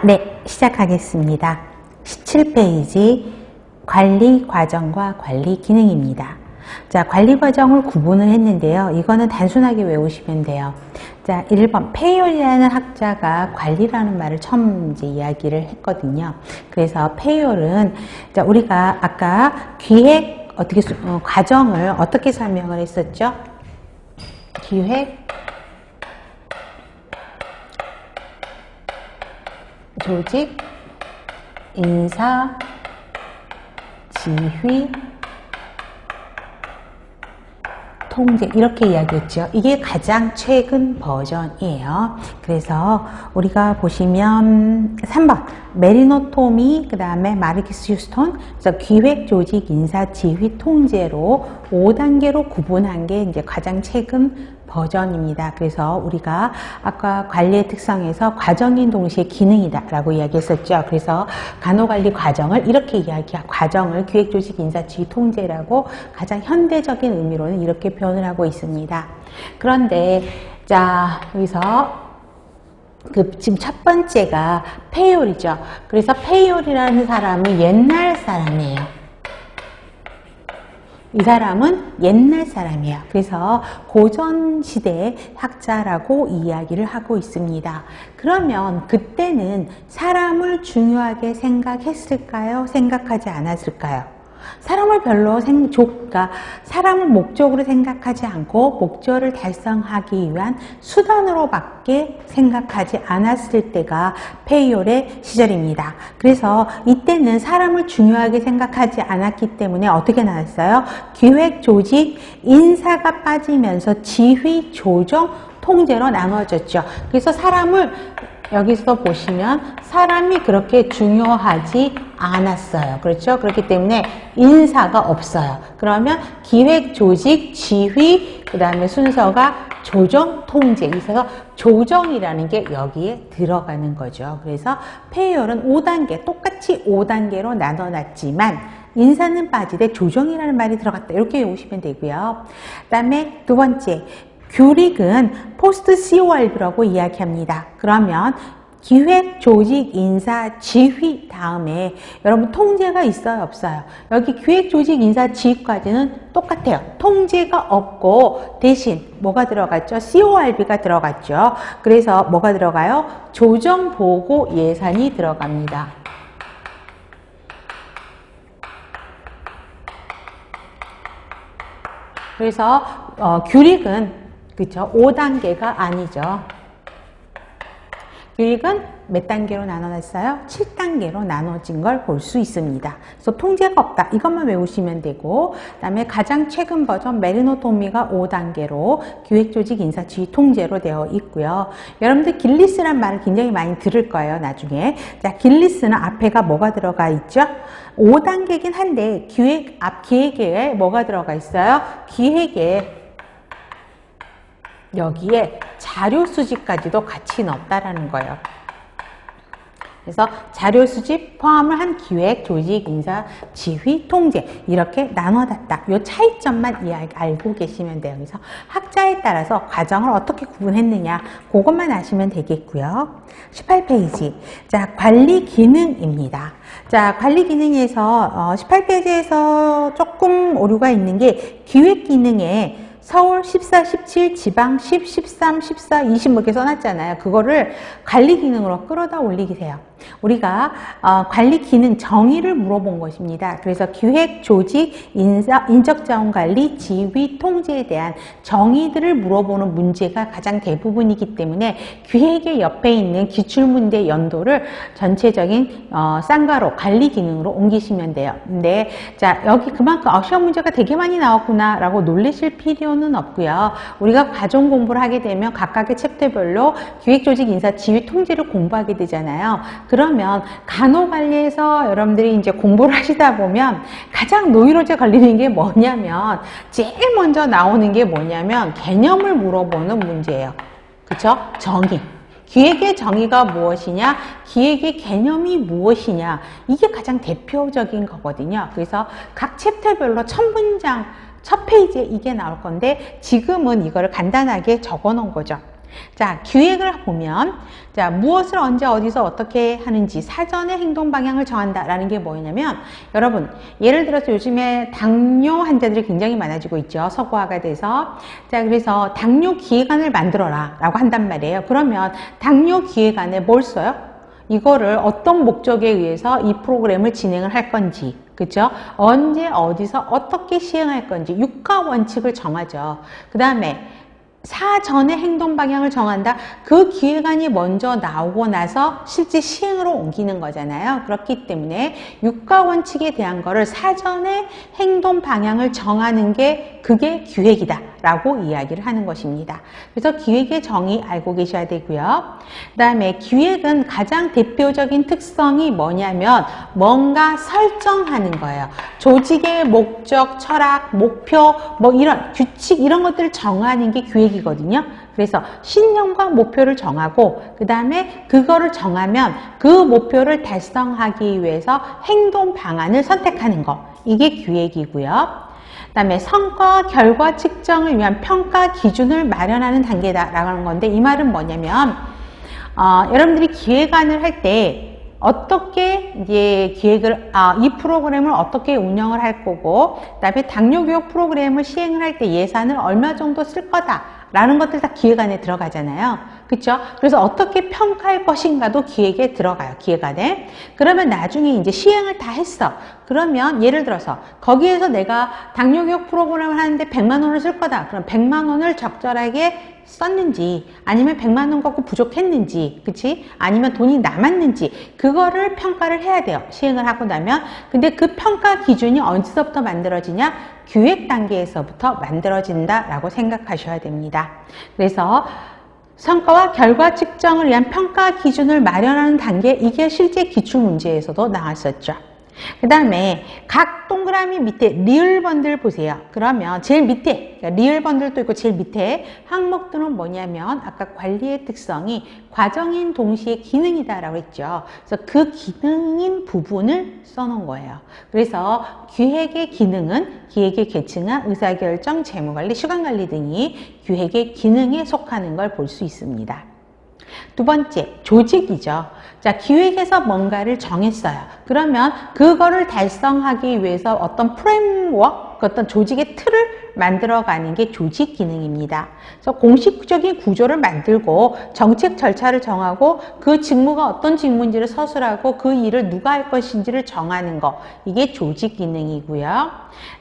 네, 시작하겠습니다. 17페이지 관리 과정과 관리 기능입니다. 자, 관리 과정을 구분을 했는데요. 이거는 단순하게 외우시면 돼요. 자, 1번 페이올이라는 학자가 관리라는 말을 처음 이제 이야기를 했거든요. 그래서 페이올은 자, 우리가 아까 기획 과정을 어떻게 설명을 했었죠? 기획, 조직, 인사, 지휘, 통제 이렇게 이야기했죠. 이게 가장 최근 버전이에요. 그래서 우리가 보시면 3번 메리노 토미 그 다음에 마르키스 휴스톤 그래서 기획, 조직, 인사, 지휘, 통제로 5단계로 구분한 게 이제 가장 최근 버전입니다. 그래서 우리가 아까 관리의 특성에서 과정인 동시에 기능이다 라고 이야기했었죠. 그래서 간호관리 과정을 이렇게 과정을 기획, 조직, 인사, 지휘, 통제라고 가장 현대적인 의미로는 이렇게 표현을 하고 있습니다. 그런데 자 여기서 지금 첫 번째가 페이올이죠. 그래서 페이올이라는 사람은 옛날 사람이에요. 이 사람은 옛날 사람이에요. 그래서 고전시대의 학자라고 이야기를 하고 있습니다. 그러면 그때는 사람을 중요하게 생각했을까요? 생각하지 않았을까요? 사람을 별로 사람을 목적으로 생각하지 않고 목적을 달성하기 위한 수단으로밖에 생각하지 않았을 때가 페이올의 시절입니다. 그래서 이때는 사람을 중요하게 생각하지 않았기 때문에 어떻게 나왔어요? 기획, 조직, 인사가 빠지면서 지휘, 조정, 통제로 나눠졌죠. 그래서 사람을 여기서 보시면 사람이 그렇게 중요하지 않았어요. 그렇죠? 그렇기 때문에 인사가 없어요. 그러면 기획, 조직, 지휘, 그 다음에 순서가 조정, 통제. 그래서 조정이라는 게 여기에 들어가는 거죠. 그래서 페이올은 5단계, 똑같이 5단계로 나눠놨지만 인사는 빠지되 조정이라는 말이 들어갔다. 이렇게 외우시면 되고요. 그 다음에 두 번째. 규칙은 포스트 CORB라고 이야기합니다. 그러면 기획, 조직, 인사, 지휘 다음에 여러분 통제가 있어요? 없어요? 여기 기획, 조직, 인사, 지휘까지는 똑같아요. 통제가 없고 대신 뭐가 들어갔죠? CORB가 들어갔죠. 그래서 뭐가 들어가요? 조정, 보고, 예산이 들어갑니다. 그래서 규칙은 그렇죠? 5단계가 아니죠. 규칙은 몇 단계로 나눠놨어요? 7단계로 나눠진 걸 볼 수 있습니다. 그래서 통제가 없다. 이것만 외우시면 되고 그 다음에 가장 최근 버전 메리노 토미가 5단계로 기획, 조직, 인사, 지휘, 통제로 되어 있고요. 여러분들 길리스란 말을 굉장히 많이 들을 거예요. 나중에. 자, 길리스는 앞에가 뭐가 들어가 있죠? 5단계긴 한데 기획에 뭐가 들어가 있어요? 기획에 여기에 자료 수집까지도 같이 넣었다라는 거예요. 그래서 자료 수집 포함을 한 기획, 조직, 인사, 지휘, 통제 이렇게 나눠놨다. 이 차이점만 알고 계시면 돼요. 그래서 학자에 따라서 과정을 어떻게 구분했느냐 그것만 아시면 되겠고요. 18페이지 자 관리 기능입니다. 자 관리 기능에서 18페이지에서 조금 오류가 있는 게 기획 기능에 서울 14, 17, 지방 10, 13, 14, 20 이렇게 써놨잖아요. 그거를 관리 기능으로 끌어다 올리세요. 우리가 관리 기능 정의를 물어본 것입니다. 그래서 기획, 조직, 인사, 인적자원관리, 지휘, 통제에 대한 정의들을 물어보는 문제가 가장 대부분이기 때문에 기획의 옆에 있는 기출문제 연도를 전체적인 쌍괄호 관리 기능으로 옮기시면 돼요. 근데 자 여기 그만큼 시험 문제가 되게 많이 나왔구나 라고 놀라실 필요는 없고요. 우리가 과정 공부를 하게 되면 각각의 챕터별로 기획, 조직, 인사, 지휘, 통제를 공부하게 되잖아요. 그러면 간호관리에서 여러분들이 이제 공부를 하시다 보면 가장 노이로제 걸리는 게 뭐냐면 제일 먼저 나오는 게 뭐냐면 개념을 물어보는 문제예요. 그쵸? 정의. 기획의 정의가 무엇이냐, 기획의 개념이 무엇이냐, 이게 가장 대표적인 거거든요. 그래서 각 챕터별로 첫 문장, 첫 페이지에 이게 나올 건데 지금은 이거를 간단하게 적어 놓은 거죠. 자, 기획을 보면, 자, 무엇을 언제 어디서 어떻게 하는지 사전에 행동 방향을 정한다라는 게 뭐냐면, 여러분, 예를 들어서 요즘에 당뇨 환자들이 굉장히 많아지고 있죠. 서구화가 돼서. 자, 그래서 당뇨 기획안을 만들어라 라고 한단 말이에요. 그러면 당뇨 기획안에 뭘 써요? 이거를 어떤 목적에 의해서 이 프로그램을 진행을 할 건지, 그죠? 언제 어디서 어떻게 시행할 건지 육가 원칙을 정하죠. 그 다음에 사전에 행동 방향을 정한다. 그 기획안이 먼저 나오고 나서 실제 시행으로 옮기는 거잖아요. 그렇기 때문에 육가 원칙에 대한 거를 사전에 행동 방향을 정하는 게 그게 기획이다 라고 이야기를 하는 것입니다. 그래서 기획의 정의 알고 계셔야 되고요. 그 다음에 기획은 가장 대표적인 특성이 뭐냐면 뭔가 설정하는 거예요. 조직의 목적, 철학, 목표, 뭐 이런 규칙 이런 것들을 정하는 게 기획이거든요. 그래서 신념과 목표를 정하고 그 다음에 그거를 정하면 그 목표를 달성하기 위해서 행동 방안을 선택하는 거. 이게 기획이고요. 그 다음에 성과, 결과 측정을 위한 평가 기준을 마련하는 단계다라는 건데 이 말은 뭐냐면 여러분들이 기획안을 할 때 어떻게 이제 기획을 이 프로그램을 어떻게 운영을 할 거고 그다음에 당뇨 교육 프로그램을 시행을 할 때 예산을 얼마 정도 쓸 거다라는 것들 다 기획안에 들어가잖아요. 그렇죠? 그래서 어떻게 평가할 것인가도 기획에 들어가요. 기획안에. 그러면 나중에 이제 시행을 다 했어. 그러면 예를 들어서 거기에서 내가 당뇨 교육 프로그램을 하는데 100만 원을 쓸 거다. 그럼 100만 원을 적절하게 썼는지 아니면 100만 원 갖고 부족했는지 그치? 아니면 돈이 남았는지 그거를 평가를 해야 돼요. 시행을 하고 나면. 근데 그 평가 기준이 언제서부터 만들어지냐? 기획 단계에서부터 만들어진다라고 생각하셔야 됩니다. 그래서 성과와 결과 측정을 위한 평가 기준을 마련하는 단계 이게 실제 기출문제에서도 나왔었죠. 그 다음에 각 동그라미 밑에 리을 번들 보세요. 그러면 제일 밑에 리을 번들도 있고 제일 밑에 항목들은 뭐냐면 아까 관리의 특성이 과정인 동시에 기능이다 라고 했죠. 그래서 그 기능인 부분을 써놓은 거예요. 그래서 기획의 기능은 기획의 계층화, 의사결정, 재무관리, 시간관리 등이 기획의 기능에 속하는 걸 볼 수 있습니다. 두 번째, 조직이죠. 자, 기획에서 뭔가를 정했어요. 그러면 그거를 달성하기 위해서 어떤 프레임워크, 어떤 조직의 틀을 만들어가는 게 조직 기능입니다. 그래서 공식적인 구조를 만들고 정책 절차를 정하고 그 직무가 어떤 직무인지를 서술하고 그 일을 누가 할 것인지를 정하는 거. 이게 조직 기능이고요.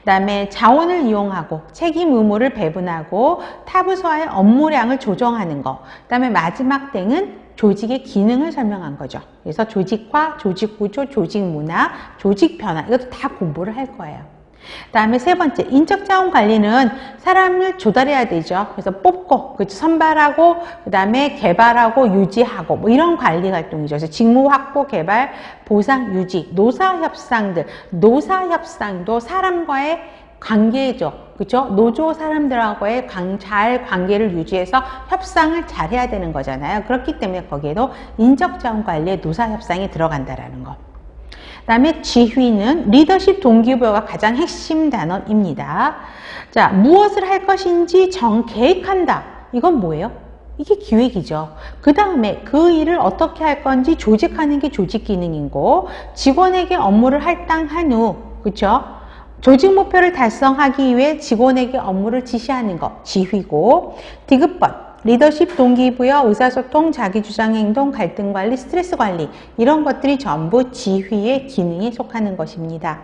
그 다음에 자원을 이용하고 책임 의무를 배분하고 타부서의 업무량을 조정하는 거. 그 다음에 마지막 땡은 조직의 기능을 설명한 거죠. 그래서 조직화, 조직구조, 조직문화, 조직변화 이것도 다 공부를 할 거예요. 그 다음에 세 번째, 인적자원 관리는 사람을 조달해야 되죠. 그래서 뽑고, 그렇죠? 선발하고, 그 다음에 개발하고, 유지하고, 뭐 이런 관리 활동이죠. 그래서 직무 확보, 개발, 보상, 유지, 노사협상들, 노사협상도 사람과의 관계죠. 그렇죠? 노조 사람들하고의 잘 관계를 유지해서 협상을 잘 해야 되는 거잖아요. 그렇기 때문에 거기에도 인적자원 관리에 노사협상이 들어간다라는 거. 그 다음에 지휘는 리더십 동기부여가 가장 핵심 단어입니다. 자, 무엇을 할 것인지 계획한다. 이건 뭐예요? 이게 기획이죠. 그 다음에 그 일을 어떻게 할 건지 조직하는 게 조직 기능이고 직원에게 업무를 할당한 후, 그렇죠? 조직 목표를 달성하기 위해 직원에게 업무를 지시하는 것, 지휘고 디귿번. 리더십, 동기부여, 의사소통, 자기주장 행동, 갈등 관리, 스트레스 관리 이런 것들이 전부 지휘의 기능에 속하는 것입니다.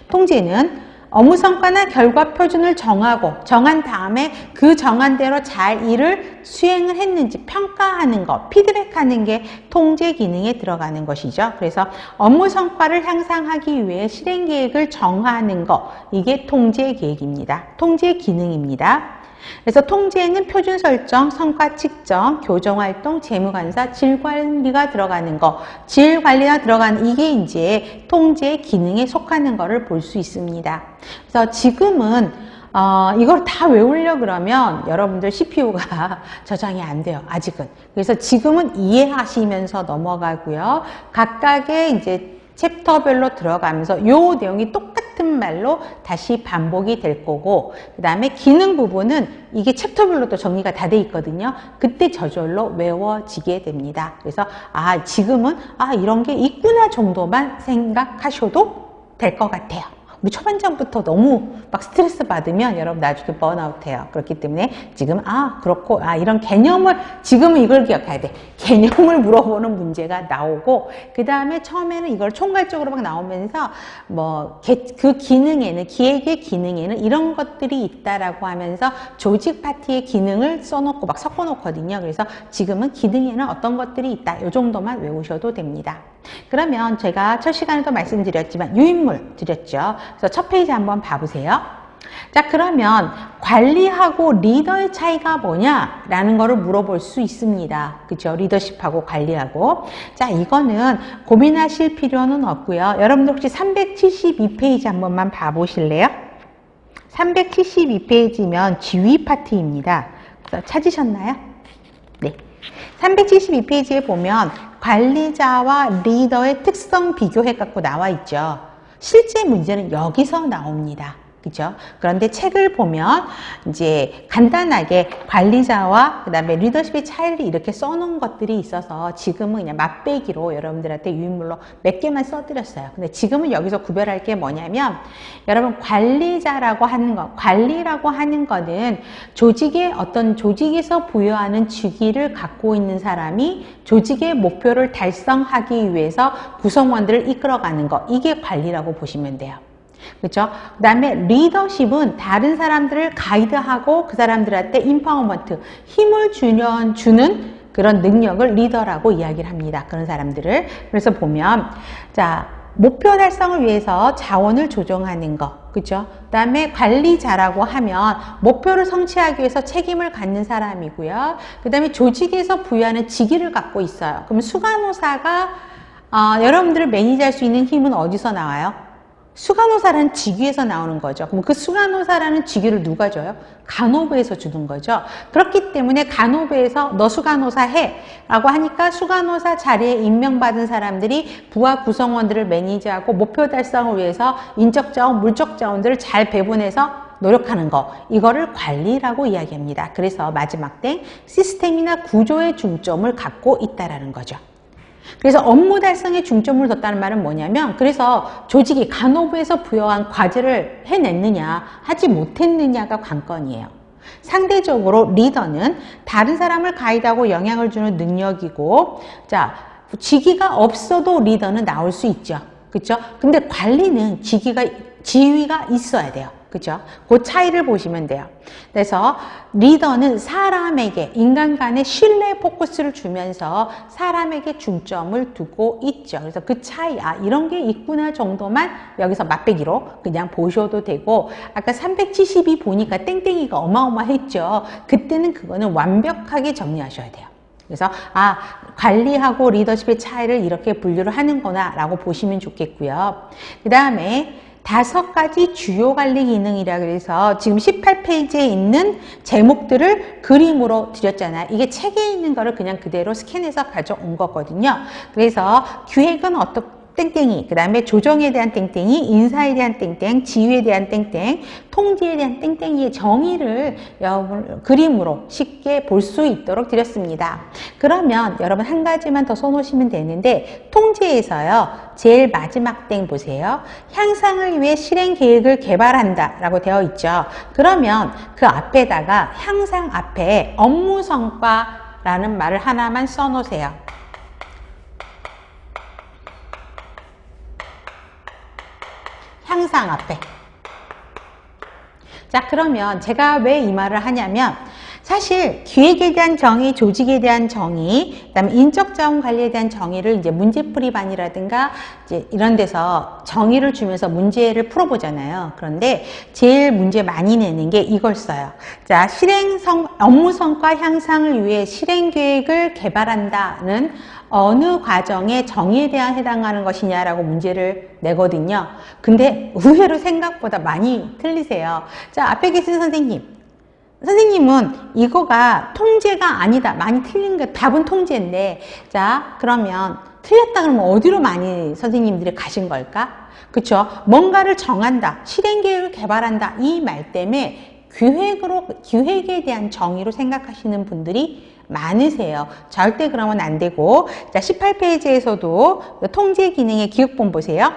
통제는 업무 성과나 결과 표준을 정한 다음에 그 정한 대로 잘 일을 수행을 했는지 평가하는 것, 피드백하는 게 통제 기능에 들어가는 것이죠. 그래서 업무 성과를 향상하기 위해 실행 계획을 정하는 것, 이게 통제 계획입니다. 통제 기능입니다. 그래서 통제에는 표준 설정, 성과 측정, 교정활동, 재무관사, 질관리가 들어가는 거, 질관리가 들어가는 이게 이제 통제 기능에 속하는 거를 볼 수 있습니다. 그래서 지금은 이걸 다 외우려 그러면 여러분들 CPU가 저장이 안 돼요. 아직은. 그래서 지금은 이해하시면서 넘어가고요. 각각의 이제 챕터별로 들어가면서 요 내용이 똑같은 같은 말로 다시 반복이 될 거고, 그 다음에 기능 부분은 이게 챕터별로 또 정리가 다 돼 있거든요. 그때 저절로 외워지게 됩니다. 그래서 지금은 이런 게 있구나 정도만 생각하셔도 될 것 같아요. 우리 초반전부터 너무 막 스트레스 받으면 여러분 나중에 번아웃 해요. 그렇기 때문에 지금 그렇고 이런 개념을 지금은 이걸 기억해야 돼. 개념을 물어보는 문제가 나오고, 그 다음에 처음에는 이걸 총괄적으로 막 나오면서 그 기능에는, 기획의 기능에는 이런 것들이 있다라고 하면서 조직 파트의 기능을 써놓고 막 섞어놓거든요. 그래서 지금은 기능에는 어떤 것들이 있다, 이 정도만 외우셔도 됩니다. 그러면 제가 첫 시간에도 말씀드렸지만 유인물 드렸죠. 그래서 첫 페이지 한번 봐보세요. 자, 그러면 관리하고 리더의 차이가 뭐냐라는 거를 물어볼 수 있습니다. 그죠? 리더십하고 관리하고. 자, 이거는 고민하실 필요는 없고요. 여러분들 혹시 372페이지 한 번만 봐보실래요? 372페이지면 지휘 파트입니다. 찾으셨나요? 네. 372페이지에 보면 관리자와 리더의 특성 비교해 갖고 나와 있죠. 실제 문제는 여기서 나옵니다. 그죠? 그런데 책을 보면 이제 간단하게 관리자와 그 다음에 리더십의 차이를 이렇게 써놓은 것들이 있어서 지금은 그냥 맛배기로 여러분들한테 유인물로 몇 개만 써드렸어요. 근데 지금은 여기서 구별할 게 뭐냐면, 여러분 관리자라고 하는 것, 관리라고 하는 거는 조직의 어떤 조직에서 부여하는 직위를 갖고 있는 사람이 조직의 목표를 달성하기 위해서 구성원들을 이끌어가는 것, 이게 관리라고 보시면 돼요. 그렇죠? 그 다음에 리더십은 다른 사람들을 가이드하고 그 사람들한테 인파워먼트, 힘을 주는 그런 능력을 리더라고 이야기를 합니다. 그런 사람들을. 그래서 보면, 자, 목표 달성을 위해서 자원을 조정하는 것, 그죠? 그 다음에 관리자라고 하면 목표를 성취하기 위해서 책임을 갖는 사람이고요. 그 다음에 조직에서 부여하는 직위를 갖고 있어요. 그럼 수간호사가 여러분들을 매니지할 수 있는 힘은 어디서 나와요? 수간호사라는 직위에서 나오는 거죠. 그럼 그 수간호사라는 직위를 누가 줘요? 간호부에서 주는 거죠. 그렇기 때문에 간호부에서 너 수간호사 해 라고 하니까 수간호사 자리에 임명받은 사람들이 부하 구성원들을 매니지하고 목표 달성을 위해서 인적자원, 물적자원들을 잘 배분해서 노력하는 거, 이거를 관리라고 이야기합니다. 그래서 마지막 땡, 시스템이나 구조의 중점을 갖고 있다라는 거죠. 그래서 업무 달성에 중점을 뒀다는 말은 뭐냐면, 그래서 조직이 간호부에서 부여한 과제를 해냈느냐 하지 못했느냐가 관건이에요. 상대적으로 리더는 다른 사람을 가이드하고 영향을 주는 능력이고, 자, 직위가 없어도 리더는 나올 수 있죠. 그렇죠? 근데 관리는 지위가 있어야 돼요. 그죠? 그 차이를 보시면 돼요. 그래서 리더는 사람에게, 인간 간의 신뢰 포커스를 주면서 사람에게 중점을 두고 있죠. 그래서 그 차이, 이런 게 있구나 정도만 여기서 맛배기로 그냥 보셔도 되고, 아까 372 보니까 땡땡이가 어마어마했죠. 그때는 그거는 완벽하게 정리하셔야 돼요. 그래서 관리하고 리더십의 차이를 이렇게 분류를 하는구나 라고 보시면 좋겠고요. 그 다음에 5가지 주요 관리 기능이라 그래서 지금 18페이지에 있는 제목들을 그림으로 드렸잖아요. 이게 책에 있는 거를 그냥 그대로 스캔해서 가져온 거거든요. 그래서 기획은 땡땡이, 그 다음에 조정에 대한 땡땡이, 인사에 대한 땡땡, 지휘에 대한 땡땡, 통제에 대한 땡땡이의 정의를 여러분 그림으로 쉽게 볼 수 있도록 드렸습니다. 그러면 여러분 한 가지만 더 써놓으시면 되는데, 통제에서요, 제일 마지막 땡 보세요. 향상을 위해 실행 계획을 개발한다 라고 되어 있죠. 그러면 그 앞에다가 향상 앞에 업무 성과라는 말을 하나만 써놓으세요. 향상 앞에. 자, 그러면 제가 왜 이 말을 하냐면, 사실 기획에 대한 정의, 조직에 대한 정의, 그다음에 인적 자원 관리에 대한 정의를 이제 문제풀이반이라든가 이제 이런 데서 정의를 주면서 문제를 풀어보잖아요. 그런데 제일 문제 많이 내는 게 이걸 써요. 자, 업무 성과 향상을 위해 실행 계획을 개발한다는 어느 과정의 정의에 대한 해당하는 것이냐라고 문제를 내거든요. 근데 의외로 생각보다 많이 틀리세요. 자, 앞에 계신 선생님은 이거가 통제가 아니다. 많이 틀린 거, 답은 통제인데, 자, 그러면 틀렸다 그러면 어디로 많이 선생님들이 가신 걸까? 그쵸? 뭔가를 정한다, 실행 계획을 개발한다 이 말 때문에 기획에 대한 정의로 생각하시는 분들이 많으세요. 절대 그러면 안 되고. 자, 18페이지에서도 통제 기능의 기억본 보세요.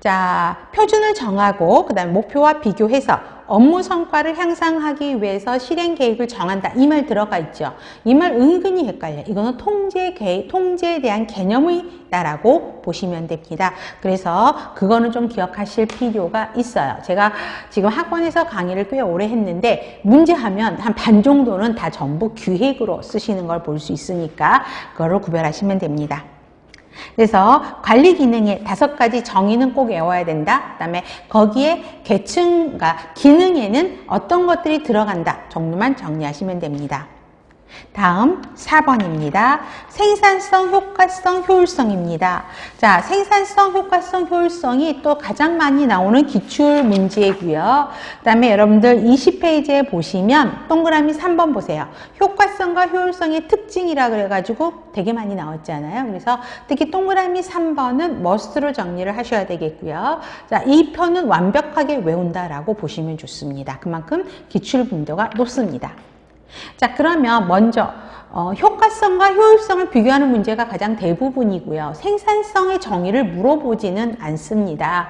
자, 표준을 정하고 그 다음에 목표와 비교해서 업무 성과를 향상하기 위해서 실행 계획을 정한다. 이 말 들어가 있죠. 이 말 은근히 헷갈려. 이거는 통제에 대한 개념이다라고 보시면 됩니다. 그래서 그거는 좀 기억하실 필요가 있어요. 제가 지금 학원에서 강의를 꽤 오래 했는데 문제하면 한 반 정도는 다 전부 기획으로 쓰시는 걸 볼 수 있으니까 그거를 구별하시면 됩니다. 그래서 관리 기능의 5가지 정의는 꼭 외워야 된다. 그 다음에 거기에 계층과 기능에는 어떤 것들이 들어간다 정도만 정리하시면 됩니다. 다음 4번입니다. 생산성, 효과성, 효율성입니다. 자, 생산성, 효과성, 효율성이 또 가장 많이 나오는 기출 문제고요. 그 다음에 여러분들 20페이지에 보시면 동그라미 3번 보세요. 효과성과 효율성의 특징이라 그래가지고 되게 많이 나왔잖아요. 그래서 특히 동그라미 3번은 머스트로 정리를 하셔야 되겠고요. 자, 이 편은 완벽하게 외운다라고 보시면 좋습니다. 그만큼 기출 빈도가 높습니다. 자, 그러면 먼저 효과성과 효율성을 비교하는 문제가 가장 대부분이고요. 생산성의 정의를 물어보지는 않습니다.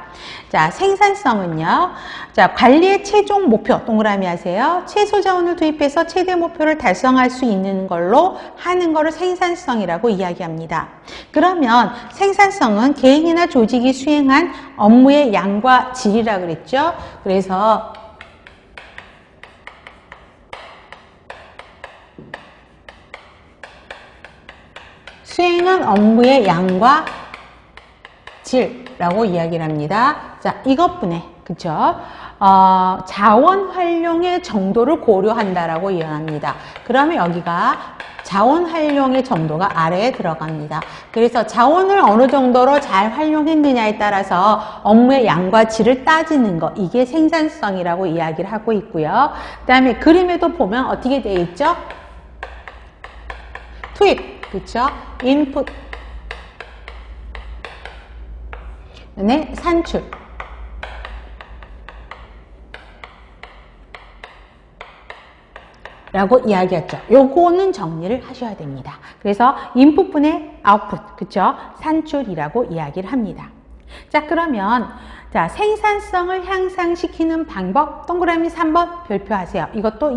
자, 생산성은요. 자, 관리의 최종 목표 동그라미 하세요. 최소 자원을 투입해서 최대 목표를 달성할 수 있는 걸로 하는 거를 생산성이라고 이야기합니다. 그러면 생산성은 개인이나 조직이 수행한 업무의 양과 질이라고 그랬죠. 그래서 수행한 업무의 양과 질이라고 이야기를 합니다. 자, 이것뿐에, 그쵸? 자원 활용의 정도를 고려한다라고 이야기합니다. 그러면 여기가 자원 활용의 정도가 아래에 들어갑니다. 그래서 자원을 어느 정도로 잘 활용했느냐에 따라서 업무의 양과 질을 따지는 거, 이게 생산성이라고 이야기를 하고 있고요. 그 다음에 그림에도 보면 어떻게 되어 있죠? 투입. 그렇죠? 인풋, 네, 산출. 라고 이야기했죠. 요거는 정리를 하셔야 됩니다. 그래서 인풋분의 아웃풋, 그렇죠? 산출이라고 이야기를 합니다. 자, 그러면 자, 생산성을 향상시키는 방법 동그라미 3번 별표하세요. 이것도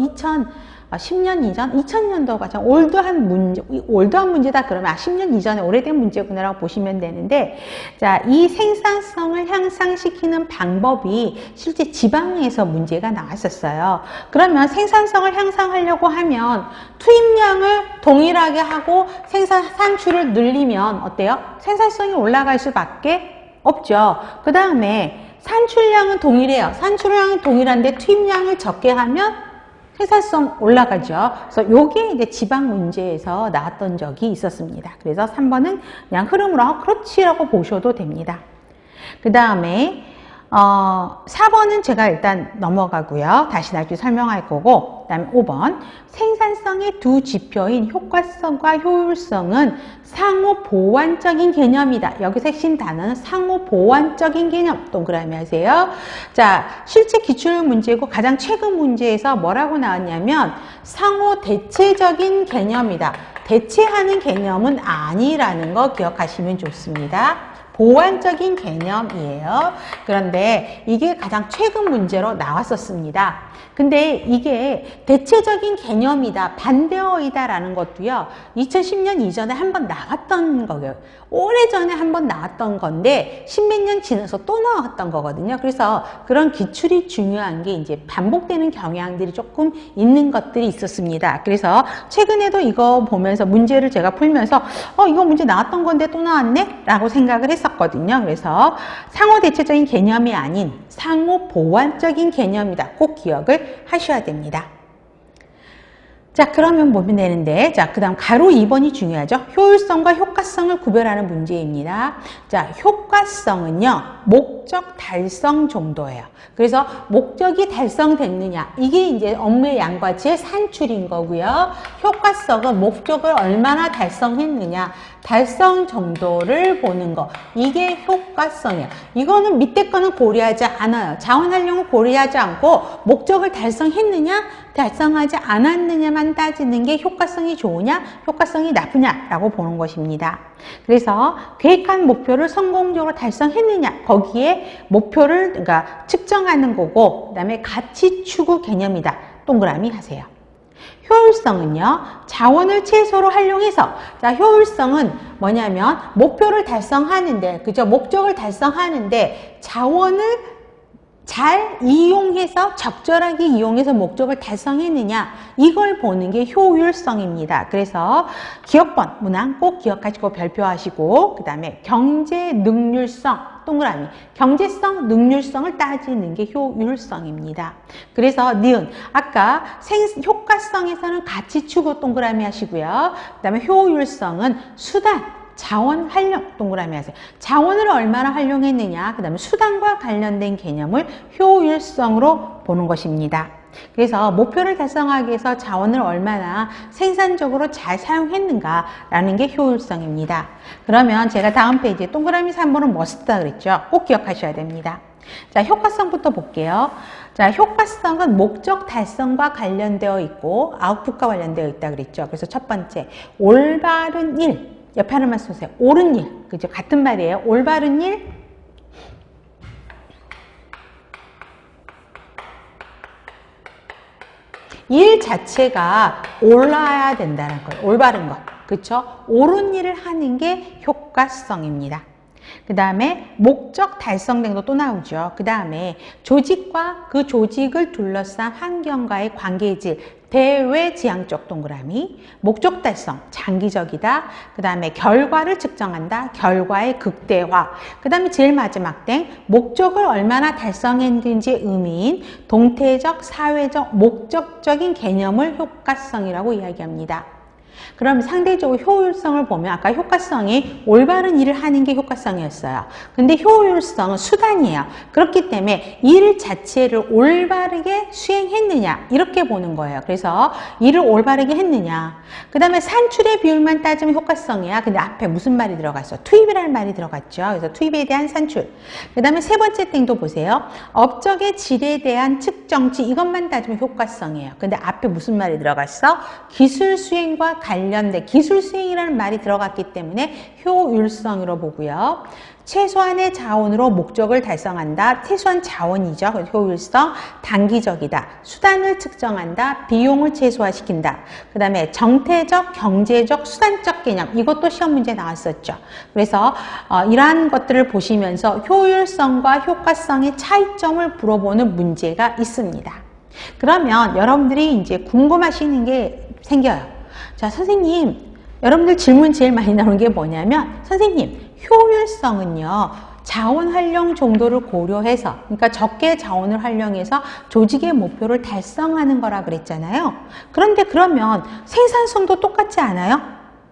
10년 이전, 2000년도가 좀 올드한 문제다 그러면 10년 이전에 오래된 문제구나라고 보시면 되는데, 자, 이 생산성을 향상시키는 방법이 실제 지방에서 문제가 나왔었어요. 그러면 생산성을 향상하려고 하면 투입량을 동일하게 하고 산출을 늘리면 어때요? 생산성이 올라갈 수밖에 없죠. 그 다음에 산출량은 동일해요. 산출량은 동일한데 투입량을 적게 하면 생산성 올라가죠. 그래서 요게 이제 지방 문제에서 나왔던 적이 있었습니다. 그래서 3번은 그냥 흐름으로 그렇지라고 보셔도 됩니다. 그 다음에 4번은 제가 일단 넘어가고요. 다시 나중에 설명할 거고, 그 다음에 5번 생산성의 두 지표인 효과성과 효율성은 상호 보완적인 개념이다. 여기서 핵심 단어는 상호 보완적인 개념 동그라미 하세요. 자, 실제 기출 문제고 가장 최근 문제에서 뭐라고 나왔냐면 상호 대체적인 개념이다. 대체하는 개념은 아니라는 거 기억하시면 좋습니다. 보완적인 개념이에요. 그런데 이게 가장 최근 문제로 나왔었습니다. 근데 이게 대체적인 개념이다, 반대어이다라는 것도요, 2010년 이전에 한번 나왔던 거예요. 오래전에 한번 나왔던 건데, 십몇 년 지나서 또 나왔던 거거든요. 그래서 그런 기출이 중요한 게 이제 반복되는 경향들이 조금 있는 것들이 있었습니다. 그래서 최근에도 이거 보면서 문제를 제가 풀면서, 이거 문제 나왔던 건데 또 나왔네? 라고 생각을 했었거든요. 그래서 상호 대체적인 개념이 아닌 상호 보완적인 개념이다. 꼭 기억을 하셔야 됩니다. 자, 그러면 보면 되는데, 자, 그 다음 가로 2번이 중요하죠. 효율성과 효과성을 구별하는 문제입니다. 자, 효과성은요, 목적 달성 정도예요. 그래서 목적이 달성됐느냐, 이게 이제 업무의 양과 질의 산출인 거고요. 효과성은 목적을 얼마나 달성했느냐, 달성 정도를 보는 거. 이게 효과성이에요. 이거는 밑에 거는 고려하지 않아요. 자원 활용을 고려하지 않고 목적을 달성했느냐, 달성하지 않았느냐만 따지는 게 효과성이 좋으냐, 효과성이 나쁘냐라고 보는 것입니다. 그래서 계획한 목표를 성공적으로 달성했느냐, 거기에 목표를 그러니까 측정하는 거고, 그다음에 가치 추구 개념이다. 동그라미 하세요. 효율성은요, 자원을 최소로 활용해서, 자, 효율성은 뭐냐면 목표를 달성하는데, 그죠? 목적을 달성하는데 자원을 잘 이용해서, 적절하게 이용해서 목적을 달성했느냐, 이걸 보는 게 효율성입니다. 그래서 기억번 문항 꼭 기억하시고 별표하시고, 그 다음에 경제 능률성, 동그라미, 경제성, 능률성을 따지는 게 효율성입니다. 그래서 니은, 아까 효과성에서는 가치 추구 동그라미 하시고요. 그 다음에 효율성은 수단, 자원 활용 동그라미 하세요. 자원을 얼마나 활용했느냐, 그 다음에 수단과 관련된 개념을 효율성으로 보는 것입니다. 그래서 목표를 달성하기 위해서 자원을 얼마나 생산적으로 잘 사용했는가라는 게 효율성입니다. 그러면 제가 다음 페이지에 동그라미 3번은 머스트다 그랬죠? 꼭 기억하셔야 됩니다. 자, 효과성부터 볼게요. 자, 효과성은 목적 달성과 관련되어 있고 아웃풋과 관련되어 있다 그랬죠? 그래서 첫 번째, 올바른 일. 옆에 하나만 쏘세요. 옳은 일. 그죠? 같은 말이에요. 올바른 일. 일 자체가 올라야 된다는 거예요. 올바른 것. 그쵸? 옳은 일을 하는 게 효과성입니다. 그 다음에 목적 달성된 것도 또 나오죠. 그 다음에 조직과 그 조직을 둘러싼 환경과의 관계질, 대외지향적 동그라미, 목적 달성, 장기적이다. 그 다음에 결과를 측정한다. 결과의 극대화. 그 다음에 제일 마지막 땡, 목적을 얼마나 달성했는지의 의미인 동태적, 사회적, 목적적인 개념을 효과성이라고 이야기합니다. 그럼 상대적으로 효율성을 보면 아까 효과성이 올바른 일을 하는 게 효과성이었어요. 근데 효율성은 수단이에요. 그렇기 때문에 일 자체를 올바르게 수행했느냐 이렇게 보는 거예요. 그래서 일을 올바르게 했느냐. 그 다음에 산출의 비율만 따지면 효과성이야. 근데 앞에 무슨 말이 들어갔어? 투입이라는 말이 들어갔죠. 그래서 투입에 대한 산출. 그 다음에 세 번째 땡도 보세요. 업적의 질에 대한 측정치, 이것만 따지면 효과성이에요. 근데 앞에 무슨 말이 들어갔어? 기술 수행과 관련된 기술 수행이라는 말이 들어갔기 때문에 효율성으로 보고요. 최소한의 자원으로 목적을 달성한다. 최소한 자원이죠. 효율성, 단기적이다. 수단을 측정한다. 비용을 최소화시킨다. 그 다음에 정태적, 경제적, 수단적 개념. 이것도 시험 문제 나왔었죠. 그래서 이러한 것들을 보시면서 효율성과 효과성의 차이점을 물어보는 문제가 있습니다. 그러면 여러분들이 이제 궁금하시는 게 생겨요. 자, 선생님, 여러분들 질문 제일 많이 나오는 게 뭐냐면, 선생님, 효율성은요, 자원 활용 정도를 고려해서, 그러니까 적게 자원을 활용해서 조직의 목표를 달성하는 거라 그랬잖아요. 그런데 그러면 생산성도 똑같지 않아요?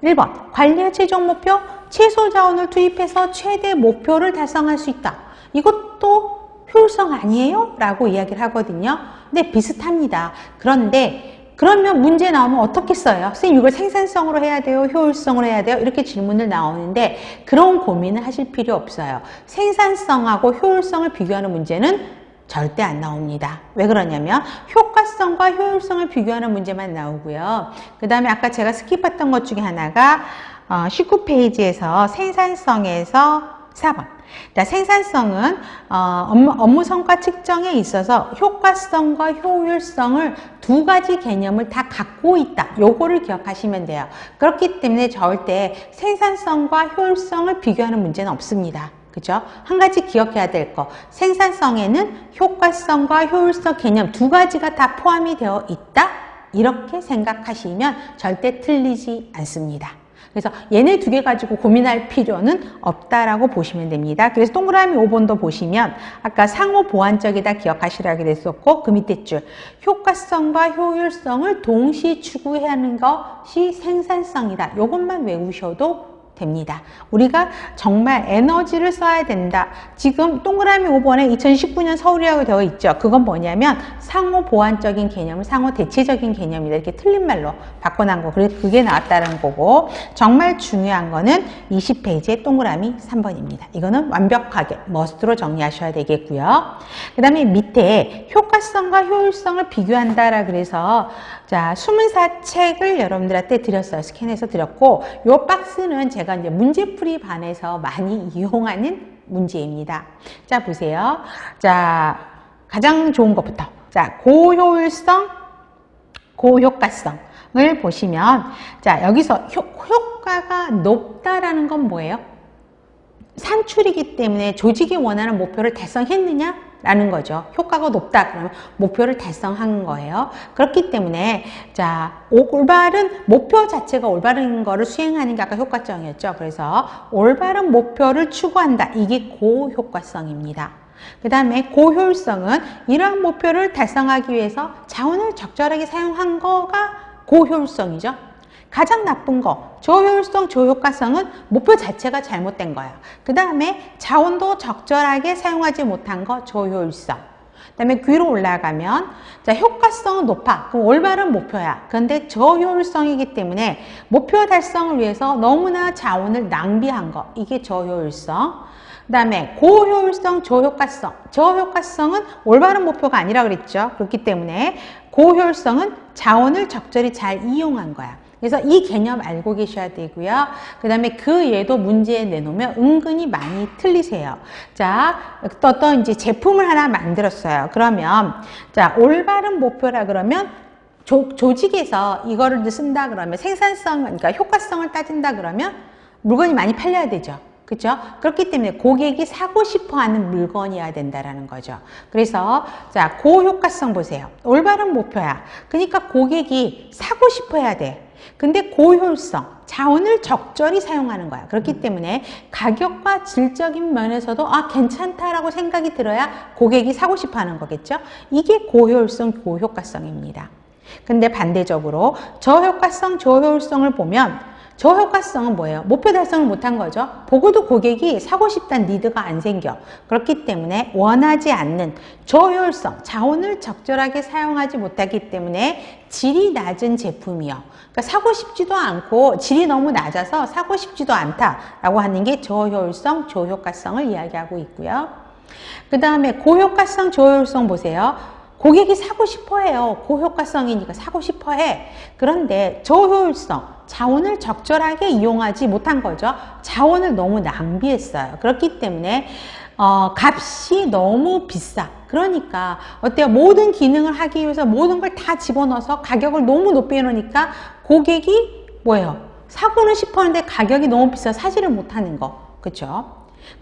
1번, 관리의 최종 목표, 최소 자원을 투입해서 최대 목표를 달성할 수 있다. 이것도 효율성 아니에요? 라고 이야기를 하거든요. 근데 비슷합니다. 그런데 그러면 문제 나오면 어떻게 써요? 선생님 이걸 생산성으로 해야 돼요? 효율성으로 해야 돼요? 이렇게 질문을 나오는데 그런 고민을 하실 필요 없어요. 생산성하고 효율성을 비교하는 문제는 절대 안 나옵니다. 왜 그러냐면 효과성과 효율성을 비교하는 문제만 나오고요. 그 다음에 아까 제가 스킵했던 것 중에 하나가 19페이지에서 생산성에서 4번. 자, 생산성은 업무 성과 측정에 있어서 효과성과 효율성을 두 가지 개념을 다 갖고 있다. 요거를 기억하시면 돼요. 그렇기 때문에 절대 생산성과 효율성을 비교하는 문제는 없습니다. 그죠? 한 가지 기억해야 될 거. 생산성에는 효과성과 효율성 개념 두 가지가 다 포함이 되어 있다. 이렇게 생각하시면 절대 틀리지 않습니다. 그래서 얘네 두 개 가지고 고민할 필요는 없다라고 보시면 됩니다. 그래서 동그라미 5번도 보시면 아까 상호 보완적이다 기억하시라고 그랬었고 그 밑에 줄 효과성과 효율성을 동시 추구해야 하는 것이 생산성이다. 이것만 외우셔도 됩니다. 우리가 정말 에너지를 써야 된다. 지금 동그라미 5번에 2019년 서울이라고 되어 있죠. 그건 뭐냐면 상호 보완적인 개념을 상호 대체적인 개념이다. 이렇게 틀린 말로 바꿔놓은 거. 그래서 그게 나왔다는 거고, 정말 중요한 거는 20페이지의 동그라미 3번입니다. 이거는 완벽하게 머스트로 정리하셔야 되겠고요. 그 다음에 밑에 효과성과 효율성을 비교한다라 그래서 자, 수문사책을 여러분들한테 드렸어요. 스캔해서 드렸고, 요 박스는 제가 이제 문제풀이 반에서 많이 이용하는 문제입니다. 자, 보세요. 자, 가장 좋은 것부터. 자, 고효율성, 고효과성을 보시면, 자, 여기서 효과가 높다라는 건 뭐예요? 산출이기 때문에 조직이 원하는 목표를 달성했느냐? 라는 거죠. 효과가 높다 그러면 목표를 달성한 거예요. 그렇기 때문에 자, 올바른 목표 자체가 올바른 거를 수행하는 게 아까 효과성이었죠. 그래서 올바른 목표를 추구한다. 이게 고효과성입니다. 그 다음에 고효율성은 이러한 목표를 달성하기 위해서 자원을 적절하게 사용한 거가 고효율성이죠. 가장 나쁜 거, 저효율성, 저효과성은 목표 자체가 잘못된 거야. 그 다음에 자원도 적절하게 사용하지 못한 거, 저효율성. 그 다음에 위로 올라가면 자, 효과성은 높아. 그럼 올바른 목표야. 그런데 저효율성이기 때문에 목표 달성을 위해서 너무나 자원을 낭비한 거. 이게 저효율성. 그 다음에 고효율성, 저효과성. 저효과성은 올바른 목표가 아니라 그랬죠. 그렇기 때문에 고효율성은 자원을 적절히 잘 이용한 거야. 그래서 이 개념 알고 계셔야 되고요. 그 다음에 그 얘도 문제에 내놓으면 은근히 많이 틀리세요. 자, 어떤 이제 제품을 하나 만들었어요. 그러면, 자, 올바른 목표라 그러면 조직에서 이거를 쓴다 그러면 생산성, 그러니까 효과성을 따진다 그러면 물건이 많이 팔려야 되죠. 그렇죠? 그렇기 때문에 고객이 사고 싶어 하는 물건이어야 된다라는 거죠. 그래서 자, 고효과성 보세요. 올바른 목표야. 그러니까 고객이 사고 싶어 해야 돼. 근데 고효율성, 자원을 적절히 사용하는 거야. 그렇기 때문에 가격과 질적인 면에서도 아, 괜찮다라고 생각이 들어야 고객이 사고 싶어 하는 거겠죠? 이게 고효율성, 고효과성입니다. 근데 반대적으로 저효과성, 저효율성을 보면 저효과성은 뭐예요? 목표 달성을 못한 거죠. 보고도 고객이 사고 싶다는 니드가 안 생겨. 그렇기 때문에 원하지 않는 저효율성, 자원을 적절하게 사용하지 못하기 때문에 질이 낮은 제품이요. 그러니까 사고 싶지도 않고 질이 너무 낮아서 사고 싶지도 않다라고 하는 게 저효율성, 저효과성을 이야기하고 있고요. 그 다음에 고효과성, 저효율성 보세요. 고객이 사고 싶어 해요. 고효과성이니까 사고 싶어 해. 그런데 저효율성, 자원을 적절하게 이용하지 못한 거죠. 자원을 너무 낭비했어요. 그렇기 때문에 값이 너무 비싸. 그러니까 어때요? 모든 기능을 하기 위해서 모든 걸 다 집어넣어서 가격을 너무 높게 해놓으니까 고객이 뭐예요? 사고는 싶었는데 가격이 너무 비싸서 사지를 못하는 거. 그렇죠?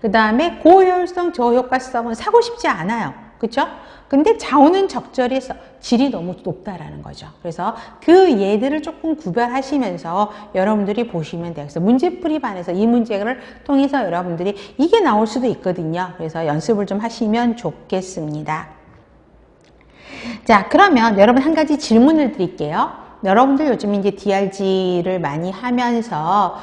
그 다음에 고효율성, 저효과성은 사고 싶지 않아요. 그렇죠? 근데 자원은 적절히 해서 질이 너무 높다라는 거죠. 그래서 그 예들을 조금 구별하시면서 여러분들이 보시면 돼요. 그래서 문제풀이 반에서 이 문제를 통해서 여러분들이 이게 나올 수도 있거든요. 그래서 연습을 좀 하시면 좋겠습니다. 자, 그러면 여러분 한 가지 질문을 드릴게요. 여러분들 요즘 이제 DRG를 많이 하면서